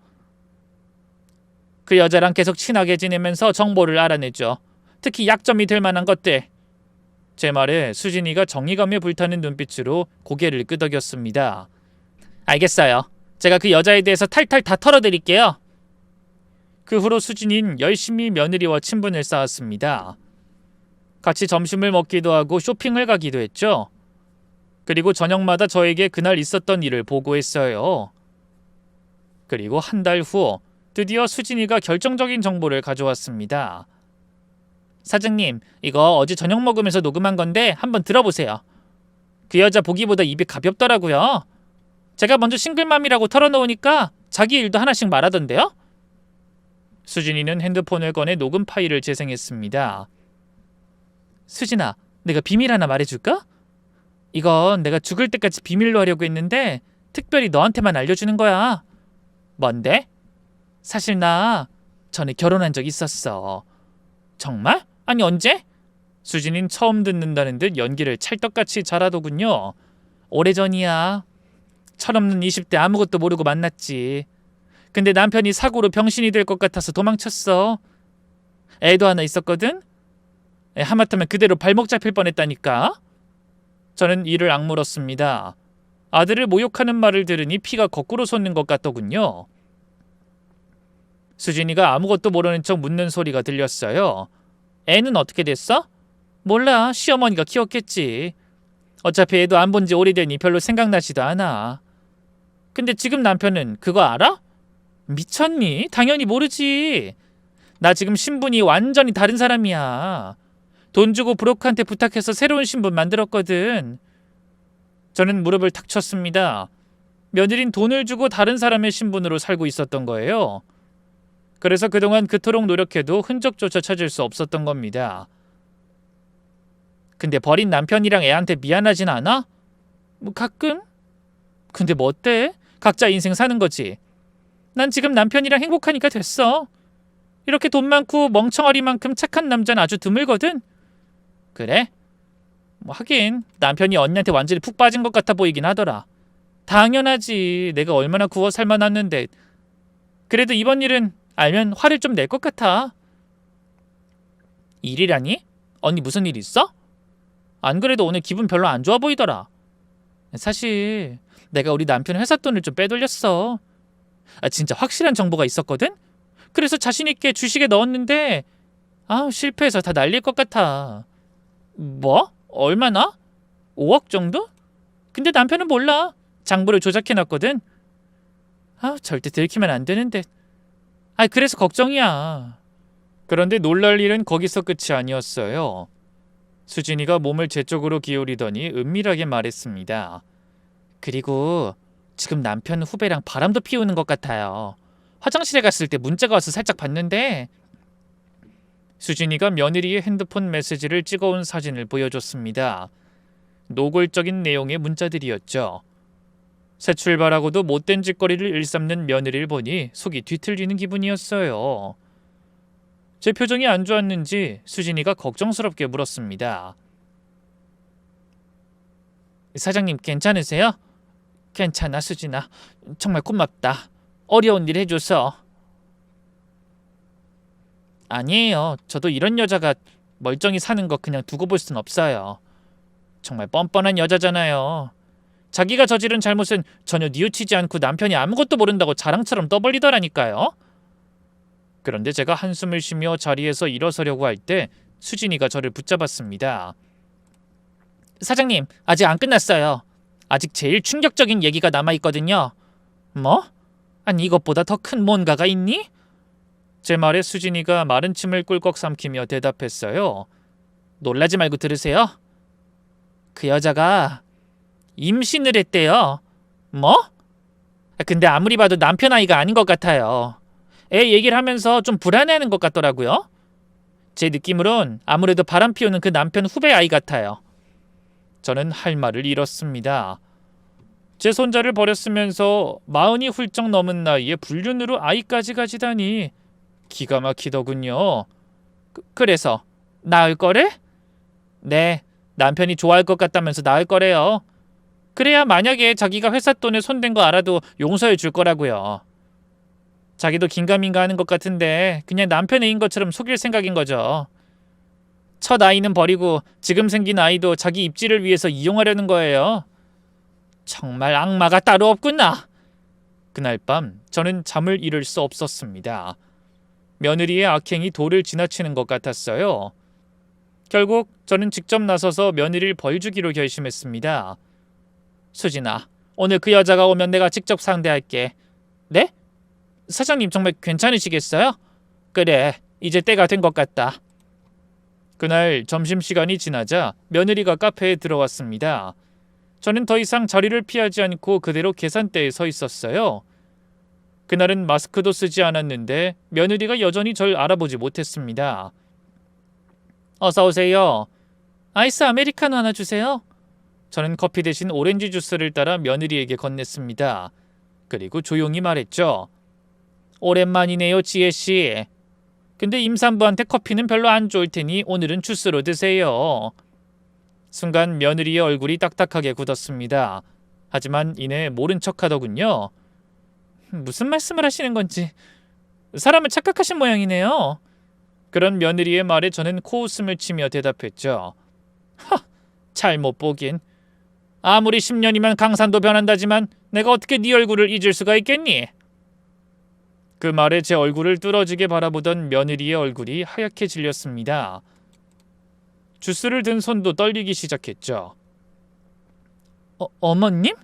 그 여자랑 계속 친하게 지내면서 정보를 알아내죠. 특히 약점이 될 만한 것들. 제 말에 수진이가 정의감에 불타는 눈빛으로 고개를 끄덕였습니다. 알겠어요. 제가 그 여자에 대해서 탈탈 다 털어드릴게요. 그 후로 수진이는 열심히 며느리와 친분을 쌓았습니다. 같이 점심을 먹기도 하고 쇼핑을 가기도 했죠. 그리고 저녁마다 저에게 그날 있었던 일을 보고했어요. 그리고 한 달 후 드디어 수진이가 결정적인 정보를 가져왔습니다. 사장님, 이거 어제 저녁 먹으면서 녹음한 건데 한번 들어보세요. 그 여자 보기보다 입이 가볍더라고요. 제가 먼저 싱글맘이라고 털어놓으니까 자기 일도 하나씩 말하던데요. 수진이는 핸드폰을 꺼내 녹음 파일을 재생했습니다. 수진아, 내가 비밀 하나 말해줄까? 이건 내가 죽을 때까지 비밀로 하려고 했는데 특별히 너한테만 알려주는 거야. 뭔데? 사실 나 전에 결혼한 적 있었어. 정말? 아니 언제? 수진이는 처음 듣는다는 듯 연기를 찰떡같이 잘하더군요. 오래전이야. 철없는 20대 아무것도 모르고 만났지. 근데 남편이 사고로 병신이 될 것 같아서 도망쳤어. 애도 하나 있었거든? 하마터면 그대로 발목 잡힐 뻔했다니까. 저는 이를 악물었습니다. 아들을 모욕하는 말을 들으니 피가 거꾸로 솟는 것 같더군요. 수진이가 아무것도 모르는 척 묻는 소리가 들렸어요. 애는 어떻게 됐어? 몰라, 시어머니가 키웠겠지. 어차피 애도 안 본 지 오래되니 별로 생각나지도 않아. 근데 지금 남편은 그거 알아? 미쳤니? 당연히 모르지. 나 지금 신분이 완전히 다른 사람이야. 돈 주고 브로커한테 부탁해서 새로운 신분 만들었거든. 저는 무릎을 탁 쳤습니다. 며느린 돈을 주고 다른 사람의 신분으로 살고 있었던 거예요. 그래서 그동안 그토록 노력해도 흔적조차 찾을 수 없었던 겁니다. 근데 버린 남편이랑 애한테 미안하진 않아? 뭐 가끔? 근데 뭐 어때? 각자 인생 사는 거지. 난 지금 남편이랑 행복하니까 됐어. 이렇게 돈 많고 멍청아리만큼 착한 남자는 아주 드물거든. 그래? 뭐 하긴 남편이 언니한테 완전히 푹 빠진 것 같아 보이긴 하더라. 당연하지. 내가 얼마나 구워 삶아놨는데. 그래도 이번 일은 알면 화를 좀 낼 것 같아. 일이라니? 언니 무슨 일 있어? 안 그래도 오늘 기분 별로 안 좋아 보이더라. 사실 내가 우리 남편 회사 돈을 좀 빼돌렸어. 진짜 확실한 정보가 있었거든? 그래서 자신 있게 주식에 넣었는데 실패해서 다 날릴 것 같아. 뭐? 얼마나? 5억 정도? 근데 남편은 몰라. 장부를 조작해놨거든. 절대 들키면 안 되는데. 그래서 걱정이야. 그런데 놀랄 일은 거기서 끝이 아니었어요. 수진이가 몸을 제 쪽으로 기울이더니 은밀하게 말했습니다. 그리고 지금 남편 후배랑 바람도 피우는 것 같아요. 화장실에 갔을 때 문자가 와서 살짝 봤는데. 수진이가 며느리의 핸드폰 메시지를 찍어온 사진을 보여줬습니다. 노골적인 내용의 문자들이었죠. 새 출발하고도 못된 짓거리를 일삼는 며느리를 보니 속이 뒤틀리는 기분이었어요. 제 표정이 안 좋았는지 수진이가 걱정스럽게 물었습니다. 사장님 괜찮으세요? 괜찮아 수진아. 정말 고맙다. 어려운 일 해줘서. 아니에요. 저도 이런 여자가 멀쩡히 사는 거 그냥 두고 볼 순 없어요. 정말 뻔뻔한 여자잖아요. 자기가 저지른 잘못은 전혀 뉘우치지 않고 남편이 아무것도 모른다고 자랑처럼 떠벌리더라니까요. 그런데 제가 한숨을 쉬며 자리에서 일어서려고 할 때 수진이가 저를 붙잡았습니다. 사장님, 아직 안 끝났어요. 아직 제일 충격적인 얘기가 남아있거든요. 뭐? 아니 이것보다 더 큰 뭔가가 있니? 제 말에 수진이가 마른 침을 꿀꺽 삼키며 대답했어요. 놀라지 말고 들으세요. 그 여자가 임신을 했대요. 뭐? 근데 아무리 봐도 남편 아이가 아닌 것 같아요. 애 얘기를 하면서 좀 불안해하는 것 같더라고요. 제 느낌으론 아무래도 바람 피우는 그 남편 후배 아이 같아요. 저는 할 말을 잃었습니다. 제 손자를 버렸으면서 40이 훌쩍 넘은 나이에 불륜으로 아이까지 가지다니 기가 막히더군요. 그래서 나을 거래? 네, 남편이 좋아할 것 같다면서 나을 거래요. 그래야 만약에 자기가 회사 돈에 손댄 거 알아도 용서해 줄 거라고요. 자기도 긴가민가 하는 것 같은데 그냥 남편 애인 것처럼 속일 생각인 거죠. 첫 아이는 버리고 지금 생긴 아이도 자기 입지를 위해서 이용하려는 거예요. 정말 악마가 따로 없구나. 그날 밤 저는 잠을 이룰 수 없었습니다. 며느리의 악행이 도를 지나치는 것 같았어요. 결국 저는 직접 나서서 며느리를 벌주기로 결심했습니다. 수진아, 오늘 그 여자가 오면 내가 직접 상대할게. 네? 사장님 정말 괜찮으시겠어요? 그래, 이제 때가 된 것 같다. 그날 점심시간이 지나자 며느리가 카페에 들어왔습니다. 저는 더 이상 자리를 피하지 않고 그대로 계산대에 서 있었어요. 그날은 마스크도 쓰지 않았는데 며느리가 여전히 절 알아보지 못했습니다. 어서 오세요. 아이스 아메리카노 하나 주세요. 저는 커피 대신 오렌지 주스를 따라 며느리에게 건넸습니다. 그리고 조용히 말했죠. 오랜만이네요, 지혜씨. 근데 임산부한테 커피는 별로 안 좋을 테니 오늘은 주스로 드세요. 순간 며느리의 얼굴이 딱딱하게 굳었습니다. 하지만 이내 모른 척하더군요. 무슨 말씀을 하시는 건지 사람을 착각하신 모양이네요. 그런 며느리의 말에 저는 코웃음을 치며 대답했죠. 하, 잘못 보긴. 아무리 10년이면 강산도 변한다지만 내가 어떻게 네 얼굴을 잊을 수가 있겠니? 그 말에 제 얼굴을 뚫어지게 바라보던 며느리의 얼굴이 하얗게 질렸습니다. 주스를 든 손도 떨리기 시작했죠. 어머님?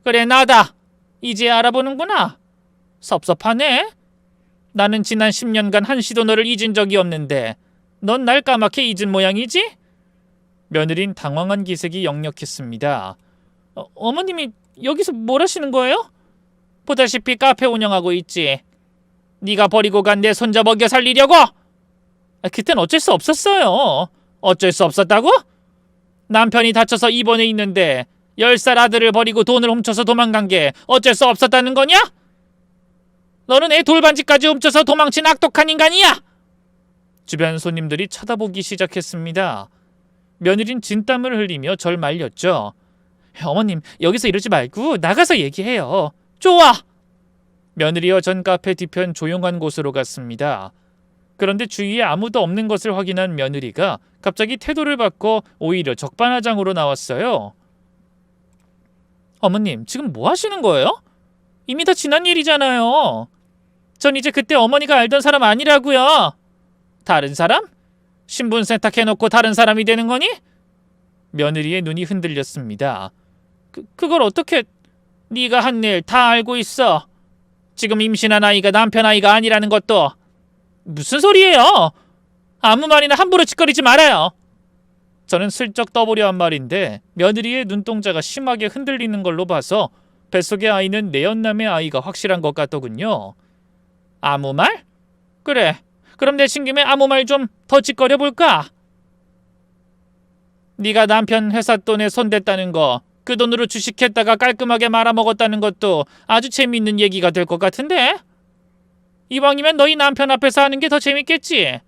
그래, 나다. 이제 알아보는구나. 섭섭하네. 나는 지난 10년간 한시도 너를 잊은 적이 없는데 넌 날 까맣게 잊은 모양이지? 며느린 당황한 기색이 역력했습니다. 어머님이 여기서 뭘 하시는 거예요? 보다시피 카페 운영하고 있지. 네가 버리고 간 내 손자 먹여 살리려고? 그땐 어쩔 수 없었어요. 어쩔 수 없었다고? 남편이 다쳐서 입원해 있는데 10살 아들을 버리고 돈을 훔쳐서 도망간 게 어쩔 수 없었다는 거냐? 너는 애 돌반지까지 훔쳐서 도망친 악독한 인간이야! 주변 손님들이 쳐다보기 시작했습니다. 며느린 진땀을 흘리며 절 말렸죠. 어머님, 여기서 이러지 말고 나가서 얘기해요. 좋아! 며느리와 전 카페 뒤편 조용한 곳으로 갔습니다. 그런데 주위에 아무도 없는 것을 확인한 며느리가 갑자기 태도를 바꿔 오히려 적반하장으로 나왔어요. 어머님, 지금 뭐 하시는 거예요? 이미 다 지난 일이잖아요. 전 이제 그때 어머니가 알던 사람 아니라고요. 다른 사람? 신분 세탁해놓고 다른 사람이 되는 거니? 며느리의 눈이 흔들렸습니다. 그걸 어떻게... 네가 한 일 다 알고 있어. 지금 임신한 아이가 남편 아이가 아니라는 것도. 무슨 소리예요? 아무 말이나 함부로 짓거리지 말아요. 저는 슬쩍 떠보려 한 말인데 며느리의 눈동자가 심하게 흔들리는 걸로 봐서 뱃속의 아이는 내연남의 아이가 확실한 것 같더군요. 아무 말? 그래, 그럼 내친 김에 아무 말 좀 더 짓거려 볼까? 네가 남편 회사 돈에 손댔다는 거, 그 돈으로 주식했다가 깔끔하게 말아먹었다는 것도 아주 재미있는 얘기가 될 것 같은데? 이왕이면 너희 남편 앞에서 하는 게 더 재밌겠지?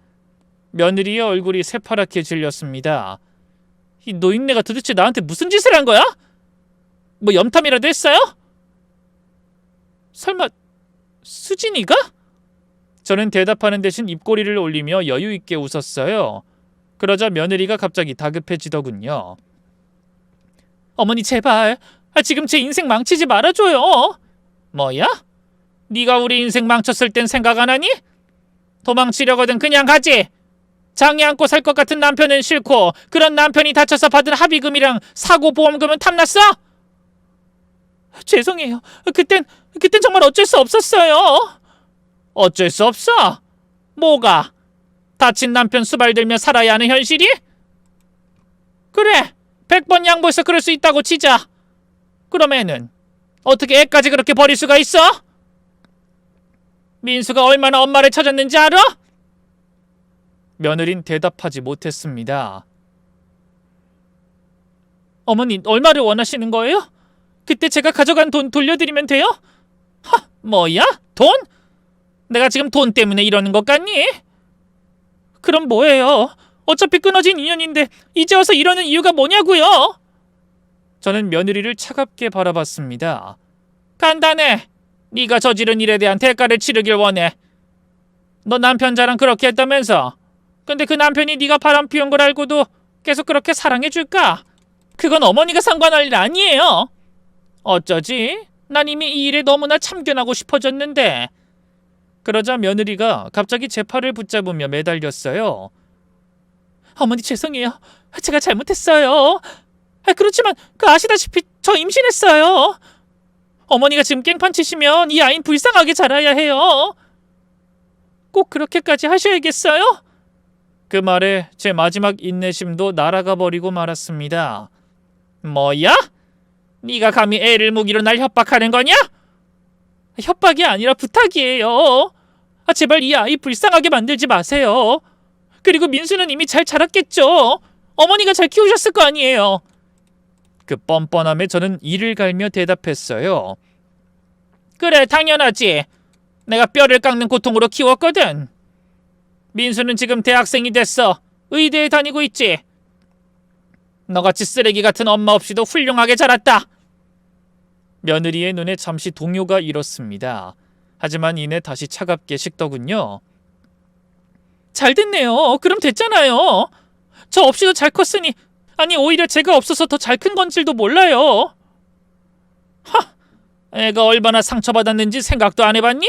며느리의 얼굴이 새파랗게 질렸습니다. 이 노인네가 도대체 나한테 무슨 짓을 한 거야? 뭐 염탐이라도 했어요? 설마 수진이가? 저는 대답하는 대신 입꼬리를 올리며 여유 있게 웃었어요. 그러자 며느리가 갑자기 다급해지더군요. 어머니 제발, 지금 제 인생 망치지 말아줘요. 뭐야? 네가 우리 인생 망쳤을 땐 생각 안 하니? 도망치려거든 그냥 가지. 장애 안고 살 것 같은 남편은 싫고 그런 남편이 다쳐서 받은 합의금이랑 사고보험금은 탐났어? 죄송해요. 그땐 정말 어쩔 수 없었어요. 어쩔 수 없어? 뭐가? 다친 남편 수발들며 살아야 하는 현실이? 그래, 100번 양보해서 그럴 수 있다고 치자. 그럼 애는 어떻게 애까지 그렇게 버릴 수가 있어? 민수가 얼마나 엄마를 찾았는지 알아? 며느린 대답하지 못했습니다. 어머니, 얼마를 원하시는 거예요? 그때 제가 가져간 돈 돌려드리면 돼요? 뭐야? 돈? 내가 지금 돈 때문에 이러는 것 같니? 그럼 뭐예요? 어차피 끊어진 인연인데 이제 와서 이러는 이유가 뭐냐고요? 저는 며느리를 차갑게 바라봤습니다. 간단해. 네가 저지른 일에 대한 대가를 치르길 원해. 너 남편 자랑 그렇게 했다면서. 근데 그 남편이 네가 바람 피운 걸 알고도 계속 그렇게 사랑해줄까? 그건 어머니가 상관할 일 아니에요. 어쩌지? 난 이미 이 일에 너무나 참견하고 싶어졌는데. 그러자 며느리가 갑자기 제 팔을 붙잡으며 매달렸어요. 어머니 죄송해요. 제가 잘못했어요. 그렇지만 아시다시피 저 임신했어요. 어머니가 지금 깽판 치시면 이 아이는 불쌍하게 자라야 해요. 꼭 그렇게까지 하셔야겠어요? 그 말에 제 마지막 인내심도 날아가 버리고 말았습니다. 뭐야? 네가 감히 애를 무기로 날 협박하는 거냐? 협박이 아니라 부탁이에요. 제발 이 아이 불쌍하게 만들지 마세요. 그리고 민수는 이미 잘 자랐겠죠. 어머니가 잘 키우셨을 거 아니에요. 그 뻔뻔함에 저는 이를 갈며 대답했어요. 그래, 당연하지. 내가 뼈를 깎는 고통으로 키웠거든. 민수는 지금 대학생이 됐어. 의대에 다니고 있지. 너같이 쓰레기 같은 엄마 없이도 훌륭하게 자랐다. 며느리의 눈에 잠시 동요가 일었습니다. 하지만 이내 다시 차갑게 식더군요. 잘 됐네요. 그럼 됐잖아요. 저 없이도 잘 컸으니, 아니 오히려 제가 없어서 더 잘 큰 건지도 몰라요. 애가 얼마나 상처받았는지 생각도 안 해봤니?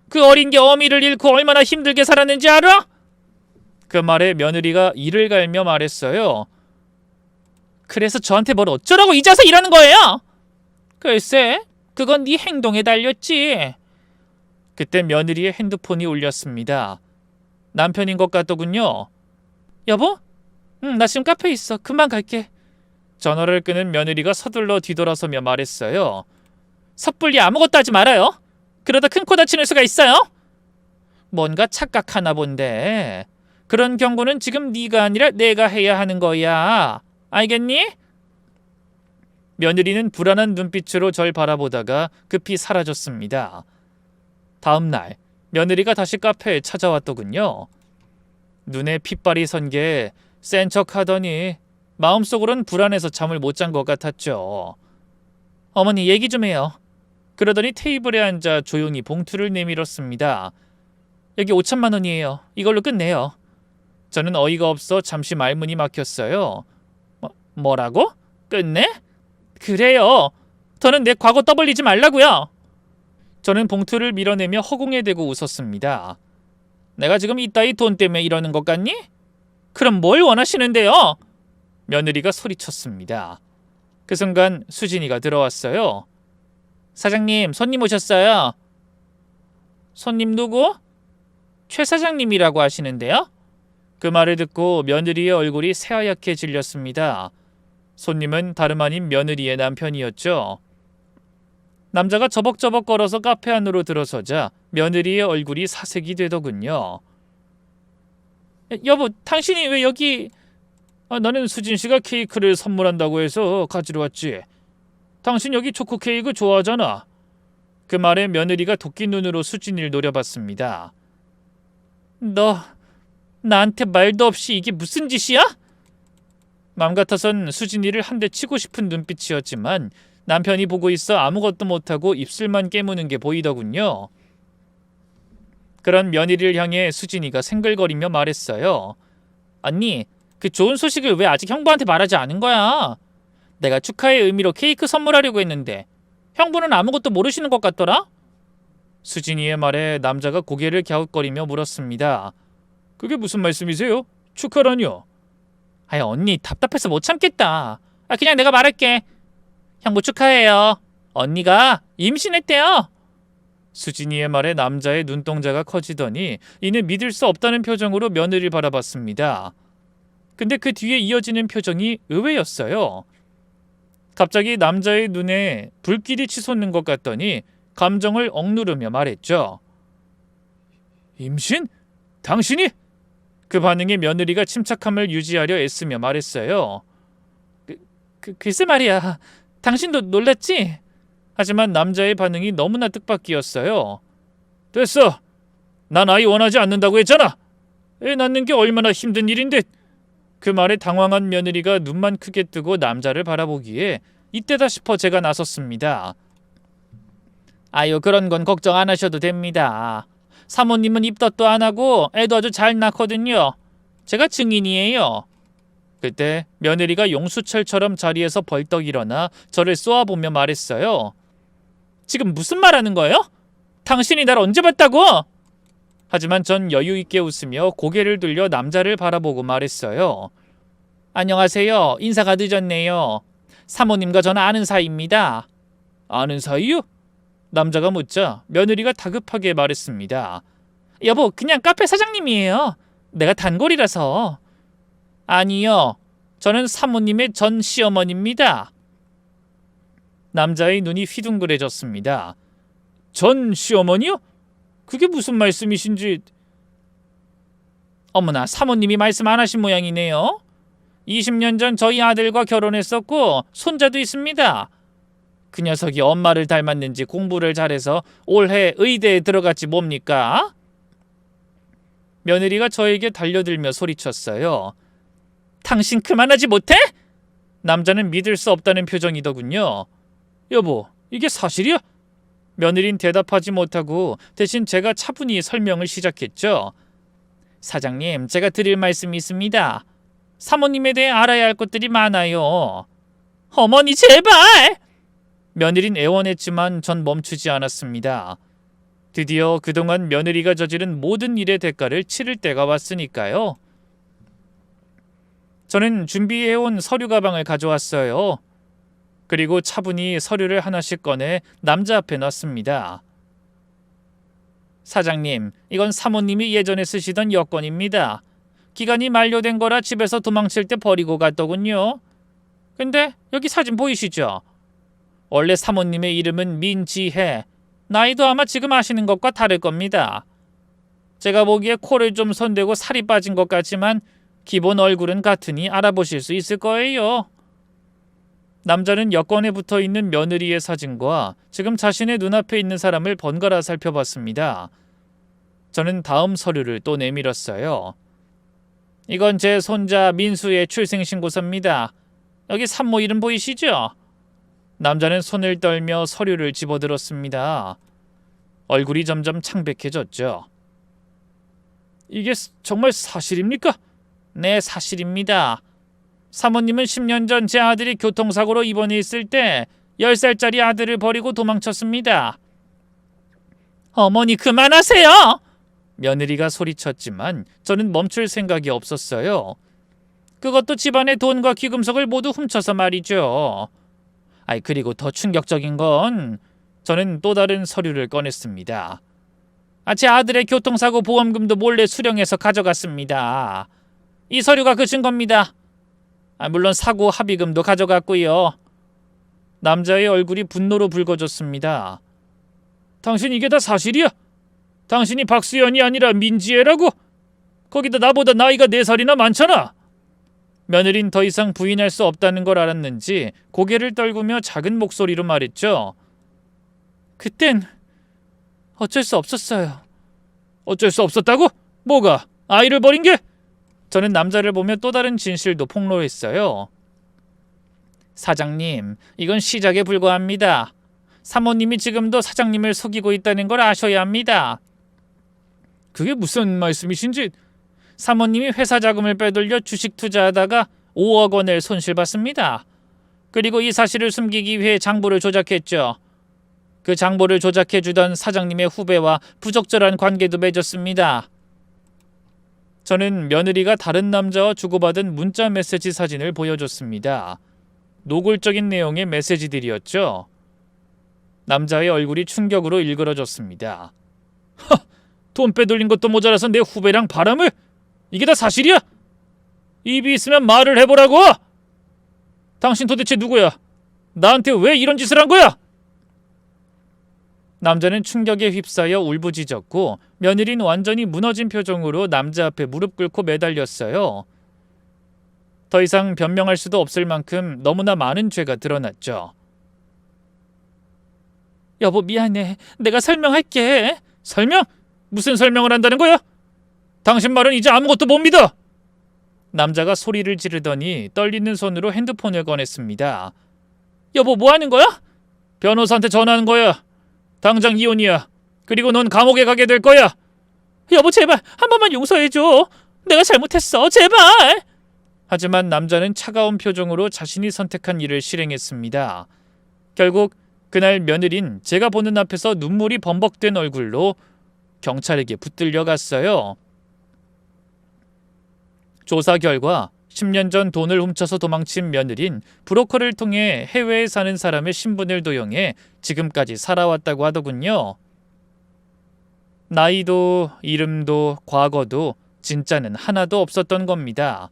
그 어린 게 어미를 잃고 얼마나 힘들게 살았는지 알아? 그 말에 며느리가 이를 갈며 말했어요. 그래서 저한테 뭘 어쩌라고 이제서 일하는 거예요? 글쎄, 그건 네 행동에 달렸지. 그때 며느리의 핸드폰이 울렸습니다. 남편인 것 같더군요. 여보? 나 지금 카페에 있어. 금방 갈게. 전화를 끊은 며느리가 서둘러 뒤돌아서며 말했어요. 섣불리 아무것도 하지 말아요. 그러다 큰 코 다치는 수가 있어요. 뭔가 착각하나 본데. 그런 경고는 지금 네가 아니라 내가 해야 하는 거야. 알겠니? 며느리는 불안한 눈빛으로 절 바라보다가 급히 사라졌습니다. 다음 날 며느리가 다시 카페에 찾아왔더군요. 눈에 핏발이 선 게 센 척하더니 마음속으론 불안해서 잠을 못 잔 것 같았죠. 어머니 얘기 좀 해요. 그러더니 테이블에 앉아 조용히 봉투를 내밀었습니다. 여기 5천만 원이에요. 이걸로 끝내요. 저는 어이가 없어 잠시 말문이 막혔어요. 뭐라고? 끝내? 그래요. 더는 내 과거 떠벌리지 말라고요. 저는 봉투를 밀어내며 허공에 대고 웃었습니다. 내가 지금 이따위 돈 때문에 이러는 것 같니? 그럼 뭘 원하시는데요? 며느리가 소리쳤습니다. 그 순간 수진이가 들어왔어요. 사장님, 손님 오셨어요. 손님 누구? 최 사장님이라고 하시는데요? 그 말을 듣고 며느리의 얼굴이 새하얗게 질렸습니다. 손님은 다름 아닌 며느리의 남편이었죠. 남자가 저벅저벅 걸어서 카페 안으로 들어서자 며느리의 얼굴이 사색이 되더군요. 여보, 당신이 왜 여기... 나는 수진씨가 케이크를 선물한다고 해서 가지러 왔지. 당신 여기 초코 케이크 좋아하잖아. 그 말에 며느리가 도끼 눈으로 수진이를 노려봤습니다. 너 나한테 말도 없이 이게 무슨 짓이야? 맘 같아선 수진이를 한 대 치고 싶은 눈빛이었지만 남편이 보고 있어 아무것도 못하고 입술만 깨무는 게 보이더군요. 그런 며느리를 향해 수진이가 생글거리며 말했어요. 언니, 그 좋은 소식을 왜 아직 형부한테 말하지 않은 거야? 내가 축하의 의미로 케이크 선물하려고 했는데 형부는 아무것도 모르시는 것 같더라? 수진이의 말에 남자가 고개를 갸웃거리며 물었습니다. 그게 무슨 말씀이세요? 축하라뇨? 언니 답답해서 못 참겠다. 그냥 내가 말할게. 형부 축하해요. 언니가 임신했대요. 수진이의 말에 남자의 눈동자가 커지더니 이는 믿을 수 없다는 표정으로 며느리를 바라봤습니다. 근데 그 뒤에 이어지는 표정이 의외였어요. 갑자기 남자의 눈에 불길이 치솟는 것 같더니 감정을 억누르며 말했죠. 임신? 당신이? 그 반응에 며느리가 침착함을 유지하려 애쓰며 말했어요. 글쎄 말이야. 당신도 놀랐지? 하지만 남자의 반응이 너무나 뜻밖이었어요. 됐어. 난 아이 원하지 않는다고 했잖아. 애 낳는 게 얼마나 힘든 일인데. 그 말에 당황한 며느리가 눈만 크게 뜨고 남자를 바라보기에 이때다 싶어 제가 나섰습니다. 아유, 그런 건 걱정 안 하셔도 됩니다. 사모님은 입덧도 안 하고 애도 아주 잘 낳거든요. 제가 증인이에요. 그때 며느리가 용수철처럼 자리에서 벌떡 일어나 저를 쏘아보며 말했어요. 지금 무슨 말하는 거예요? 당신이 날 언제 봤다고? 하지만 전 여유 있게 웃으며 고개를 들려 남자를 바라보고 말했어요. 안녕하세요. 인사가 늦었네요. 사모님과 저는 아는 사이입니다. 아는 사이요? 남자가 묻자 며느리가 다급하게 말했습니다. 여보, 그냥 카페 사장님이에요. 내가 단골이라서. 아니요. 저는 사모님의 전 시어머니입니다. 남자의 눈이 휘둥그레졌습니다. 전 시어머니요? 그게 무슨 말씀이신지. 어머나, 사모님이 말씀 안 하신 모양이네요. 20년 전 저희 아들과 결혼했었고 손자도 있습니다. 그 녀석이 엄마를 닮았는지 공부를 잘해서 올해 의대에 들어갔지 뭡니까? 며느리가 저에게 달려들며 소리쳤어요. 당신 그만하지 못해? 남자는 믿을 수 없다는 표정이더군요. 여보, 이게 사실이야? 며느린 대답하지 못하고 대신 제가 차분히 설명을 시작했죠. 사장님, 제가 드릴 말씀이 있습니다. 사모님에 대해 알아야 할 것들이 많아요. 어머니, 제발! 며느린 애원했지만 전 멈추지 않았습니다. 드디어 그동안 며느리가 저지른 모든 일의 대가를 치를 때가 왔으니까요. 저는 준비해온 서류 가방을 가져왔어요. 그리고 차분히 서류를 하나씩 꺼내 남자 앞에 놨습니다. 사장님, 이건 사모님이 예전에 쓰시던 여권입니다. 기간이 만료된 거라 집에서 도망칠 때 버리고 갔더군요. 근데 여기 사진 보이시죠? 원래 사모님의 이름은 민지혜. 나이도 아마 지금 아시는 것과 다를 겁니다. 제가 보기에 코를 좀 손대고 살이 빠진 것 같지만 기본 얼굴은 같으니 알아보실 수 있을 거예요. 남자는 여권에 붙어있는 며느리의 사진과 지금 자신의 눈앞에 있는 사람을 번갈아 살펴봤습니다. 저는 다음 서류를 또 내밀었어요. 이건 제 손자 민수의 출생신고서입니다. 여기 산모 이름 보이시죠? 남자는 손을 떨며 서류를 집어들었습니다. 얼굴이 점점 창백해졌죠. 이게 정말 사실입니까? 네, 사실입니다. 사모님은 10년 전 제 아들이 교통사고로 입원해 있을 때 10살짜리 아들을 버리고 도망쳤습니다. 어머니, 그만하세요! 며느리가 소리쳤지만 저는 멈출 생각이 없었어요. 그것도 집안의 돈과 귀금속을 모두 훔쳐서 말이죠. 그리고 더 충격적인 건 저는 또 다른 서류를 꺼냈습니다. 제 아들의 교통사고 보험금도 몰래 수령해서 가져갔습니다. 이 서류가 그 증거입니다. 물론 사고 합의금도 가져갔고요. 남자의 얼굴이 분노로 붉어졌습니다. 당신 이게 다 사실이야? 당신이 박수연이 아니라 민지혜라고? 거기다 나보다 나이가 4살이나 많잖아. 며느린 더 이상 부인할 수 없다는 걸 알았는지 고개를 떨구며 작은 목소리로 말했죠. 그땐 어쩔 수 없었어요. 어쩔 수 없었다고? 뭐가? 아이를 버린 게? 저는 남자를 보며 또 다른 진실도 폭로했어요. 사장님, 이건 시작에 불과합니다. 사모님이 지금도 사장님을 속이고 있다는 걸 아셔야 합니다. 그게 무슨 말씀이신지. 사모님이 회사 자금을 빼돌려 주식 투자하다가 5억 원을 손실봤습니다. 그리고 이 사실을 숨기기 위해 장부를 조작했죠. 그 장부를 조작해주던 사장님의 후배와 부적절한 관계도 맺었습니다. 저는 며느리가 다른 남자와 주고받은 문자 메시지 사진을 보여줬습니다. 노골적인 내용의 메시지들이었죠. 남자의 얼굴이 충격으로 일그러졌습니다. 돈 빼돌린 것도 모자라서 내 후배랑 바람을? 이게 다 사실이야? 입이 있으면 말을 해보라고! 당신 도대체 누구야? 나한테 왜 이런 짓을 한 거야? 남자는 충격에 휩싸여 울부짖었고 며느리는 완전히 무너진 표정으로 남자 앞에 무릎 꿇고 매달렸어요. 더 이상 변명할 수도 없을 만큼 너무나 많은 죄가 드러났죠. 여보, 미안해. 내가 설명할게. 설명? 무슨 설명을 한다는 거야? 당신 말은 이제 아무것도 못 믿어. 남자가 소리를 지르더니 떨리는 손으로 핸드폰을 꺼냈습니다. 여보, 뭐 하는 거야? 변호사한테 전화하는 거야. 당장 이혼이야. 그리고 넌 감옥에 가게 될 거야. 여보, 제발 한 번만 용서해줘. 내가 잘못했어. 제발. 하지만 남자는 차가운 표정으로 자신이 선택한 일을 실행했습니다. 결국 그날 며느린 제가 보는 앞에서 눈물이 범벅된 얼굴로 경찰에게 붙들려 갔어요. 조사 결과 10년 전 돈을 훔쳐서 도망친 며느린 브로커를 통해 해외에 사는 사람의 신분을 도용해 지금까지 살아왔다고 하더군요. 나이도 이름도 과거도 진짜는 하나도 없었던 겁니다.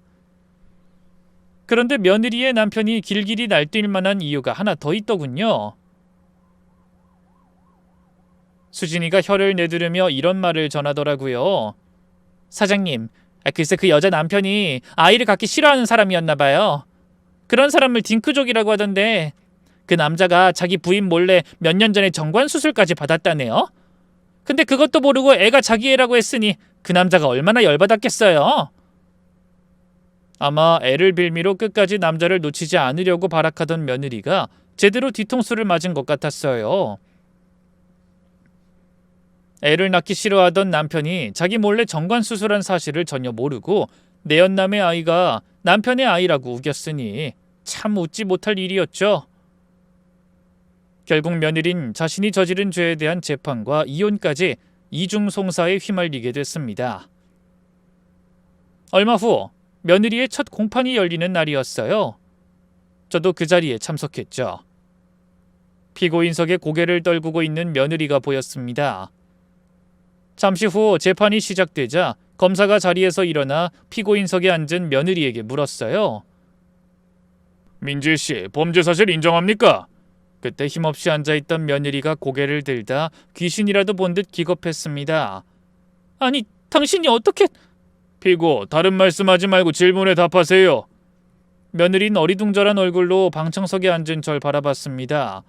그런데 며느리의 남편이 길길이 날뛸 만한 이유가 하나 더 있더군요. 수진이가 혀를 내두르며 이런 말을 전하더라고요. 사장님, 글쎄 그 여자 남편이 아이를 갖기 싫어하는 사람이었나 봐요. 그런 사람을 딩크족이라고 하던데 그 남자가 자기 부인 몰래 몇 년 전에 정관 수술까지 받았다네요. 근데 그것도 모르고 애가 자기 애라고 했으니 그 남자가 얼마나 열받았겠어요. 아마 애를 빌미로 끝까지 남자를 놓치지 않으려고 발악하던 며느리가 제대로 뒤통수를 맞은 것 같았어요. 애를 낳기 싫어하던 남편이 자기 몰래 정관 수술한 사실을 전혀 모르고 내연남의 아이가 남편의 아이라고 우겼으니 참 웃지 못할 일이었죠. 결국 며느린 자신이 저지른 죄에 대한 재판과 이혼까지 이중송사에 휘말리게 됐습니다. 얼마 후 며느리의 첫 공판이 열리는 날이었어요. 저도 그 자리에 참석했죠. 피고인석에 고개를 떨구고 있는 며느리가 보였습니다. 잠시 후 재판이 시작되자 검사가 자리에서 일어나 피고인석에 앉은 며느리에게 물었어요. 민지 씨, 범죄 사실 인정합니까? 그때 힘없이 앉아있던 며느리가 고개를 들다 귀신이라도 본 듯 기겁했습니다. 아니, 당신이 어떻게... 피고, 다른 말씀하지 말고 질문에 답하세요. 며느리는 어리둥절한 얼굴로 방청석에 앉은 절 바라봤습니다.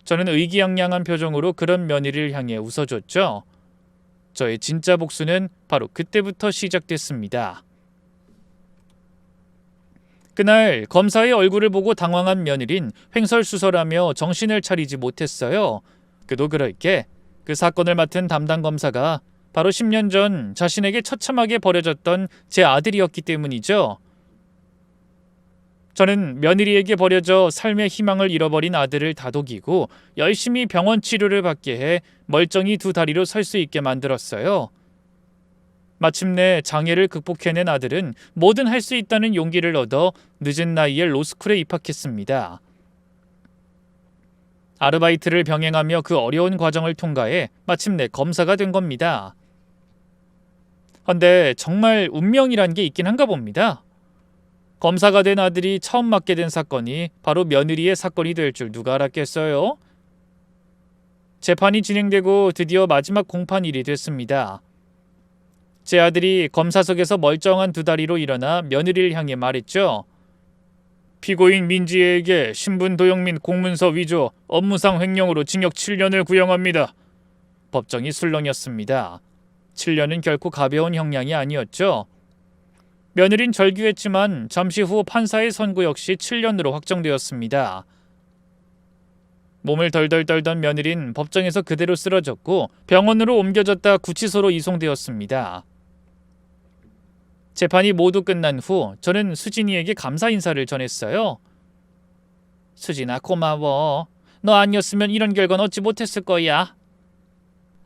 저는 의기양양한 표정으로 그런 며느리를 향해 웃어줬죠. 저의 진짜 복수는 바로 그때부터 시작됐습니다. 그날 검사의 얼굴을 보고 당황한 며느린 횡설수설하며 정신을 차리지 못했어요. 그도 그럴 게 그 사건을 맡은 담당 검사가 바로 10년 전 자신에게 처참하게 버려졌던 제 아들이었기 때문이죠. 저는 며느리에게 버려져 삶의 희망을 잃어버린 아들을 다독이고 열심히 병원 치료를 받게 해 멀쩡히 두 다리로 설 수 있게 만들었어요. 마침내 장애를 극복해낸 아들은 뭐든 할 수 있다는 용기를 얻어 늦은 나이에 로스쿨에 입학했습니다. 아르바이트를 병행하며 그 어려운 과정을 통과해 마침내 검사가 된 겁니다. 근데 정말 운명이란 게 있긴 한가 봅니다. 검사가 된 아들이 처음 맡게 된 사건이 바로 며느리의 사건이 될 줄 누가 알았겠어요? 재판이 진행되고 드디어 마지막 공판일이 됐습니다. 제 아들이 검사석에서 멀쩡한 두 다리로 일어나 며느리를 향해 말했죠. 피고인 민지에게 신분 도용 및 공문서 위조, 업무상 횡령으로 징역 7년을 구형합니다. 법정이 술렁였습니다. 7년은 결코 가벼운 형량이 아니었죠. 며느린 절규했지만 잠시 후 판사의 선고 역시 7년으로 확정되었습니다. 몸을 덜덜 떨던 며느린 법정에서 그대로 쓰러졌고 병원으로 옮겨졌다 구치소로 이송되었습니다. 재판이 모두 끝난 후 저는 수진이에게 감사 인사를 전했어요. 수진아, 고마워. 너 아니었으면 이런 결과는 얻지 못했을 거야.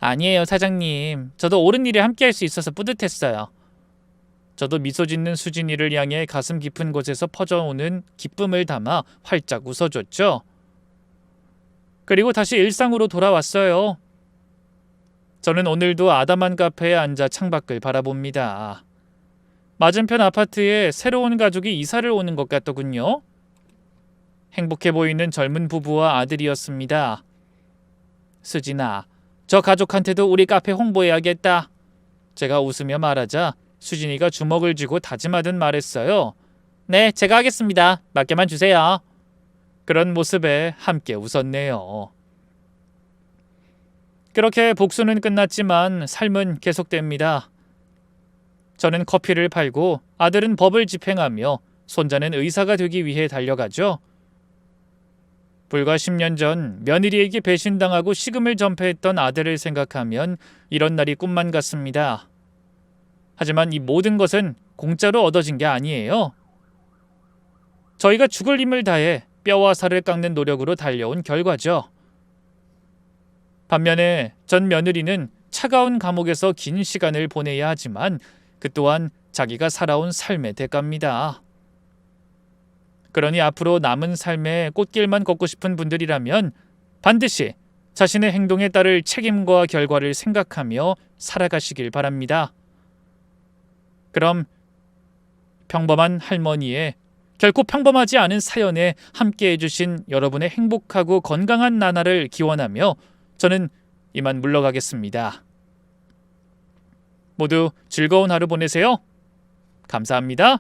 아니에요, 사장님. 저도 옳은 일에 함께할 수 있어서 뿌듯했어요. 저도 미소 짓는 수진이를 향해 가슴 깊은 곳에서 퍼져오는 기쁨을 담아 활짝 웃어줬죠. 그리고 다시 일상으로 돌아왔어요. 저는 오늘도 아담한 카페에 앉아 창밖을 바라봅니다. 맞은편 아파트에 새로운 가족이 이사를 오는 것 같더군요. 행복해 보이는 젊은 부부와 아들이었습니다. 수진아, 저 가족한테도 우리 카페 홍보해야겠다. 제가 웃으며 말하자 수진이가 주먹을 쥐고 다짐하듯 말했어요. 네, 제가 하겠습니다. 맡겨만 주세요. 그런 모습에 함께 웃었네요. 그렇게 복수는 끝났지만 삶은 계속됩니다. 저는 커피를 팔고 아들은 법을 집행하며 손자는 의사가 되기 위해 달려가죠. 불과 10년 전 며느리에게 배신당하고 식음을 전폐했던 아들을 생각하면 이런 날이 꿈만 같습니다. 하지만 이 모든 것은 공짜로 얻어진 게 아니에요. 저희가 죽을 힘을 다해 뼈와 살을 깎는 노력으로 달려온 결과죠. 반면에 전 며느리는 차가운 감옥에서 긴 시간을 보내야 하지만 그 또한 자기가 살아온 삶의 대가입니다. 그러니 앞으로 남은 삶의 꽃길만 걷고 싶은 분들이라면 반드시 자신의 행동에 따를 책임과 결과를 생각하며 살아가시길 바랍니다. 그럼 평범한 할머니의 결코 평범하지 않은 사연에 함께 해주신 여러분의 행복하고 건강한 나날을 기원하며 저는 이만 물러가겠습니다. 모두 즐거운 하루 보내세요. 감사합니다.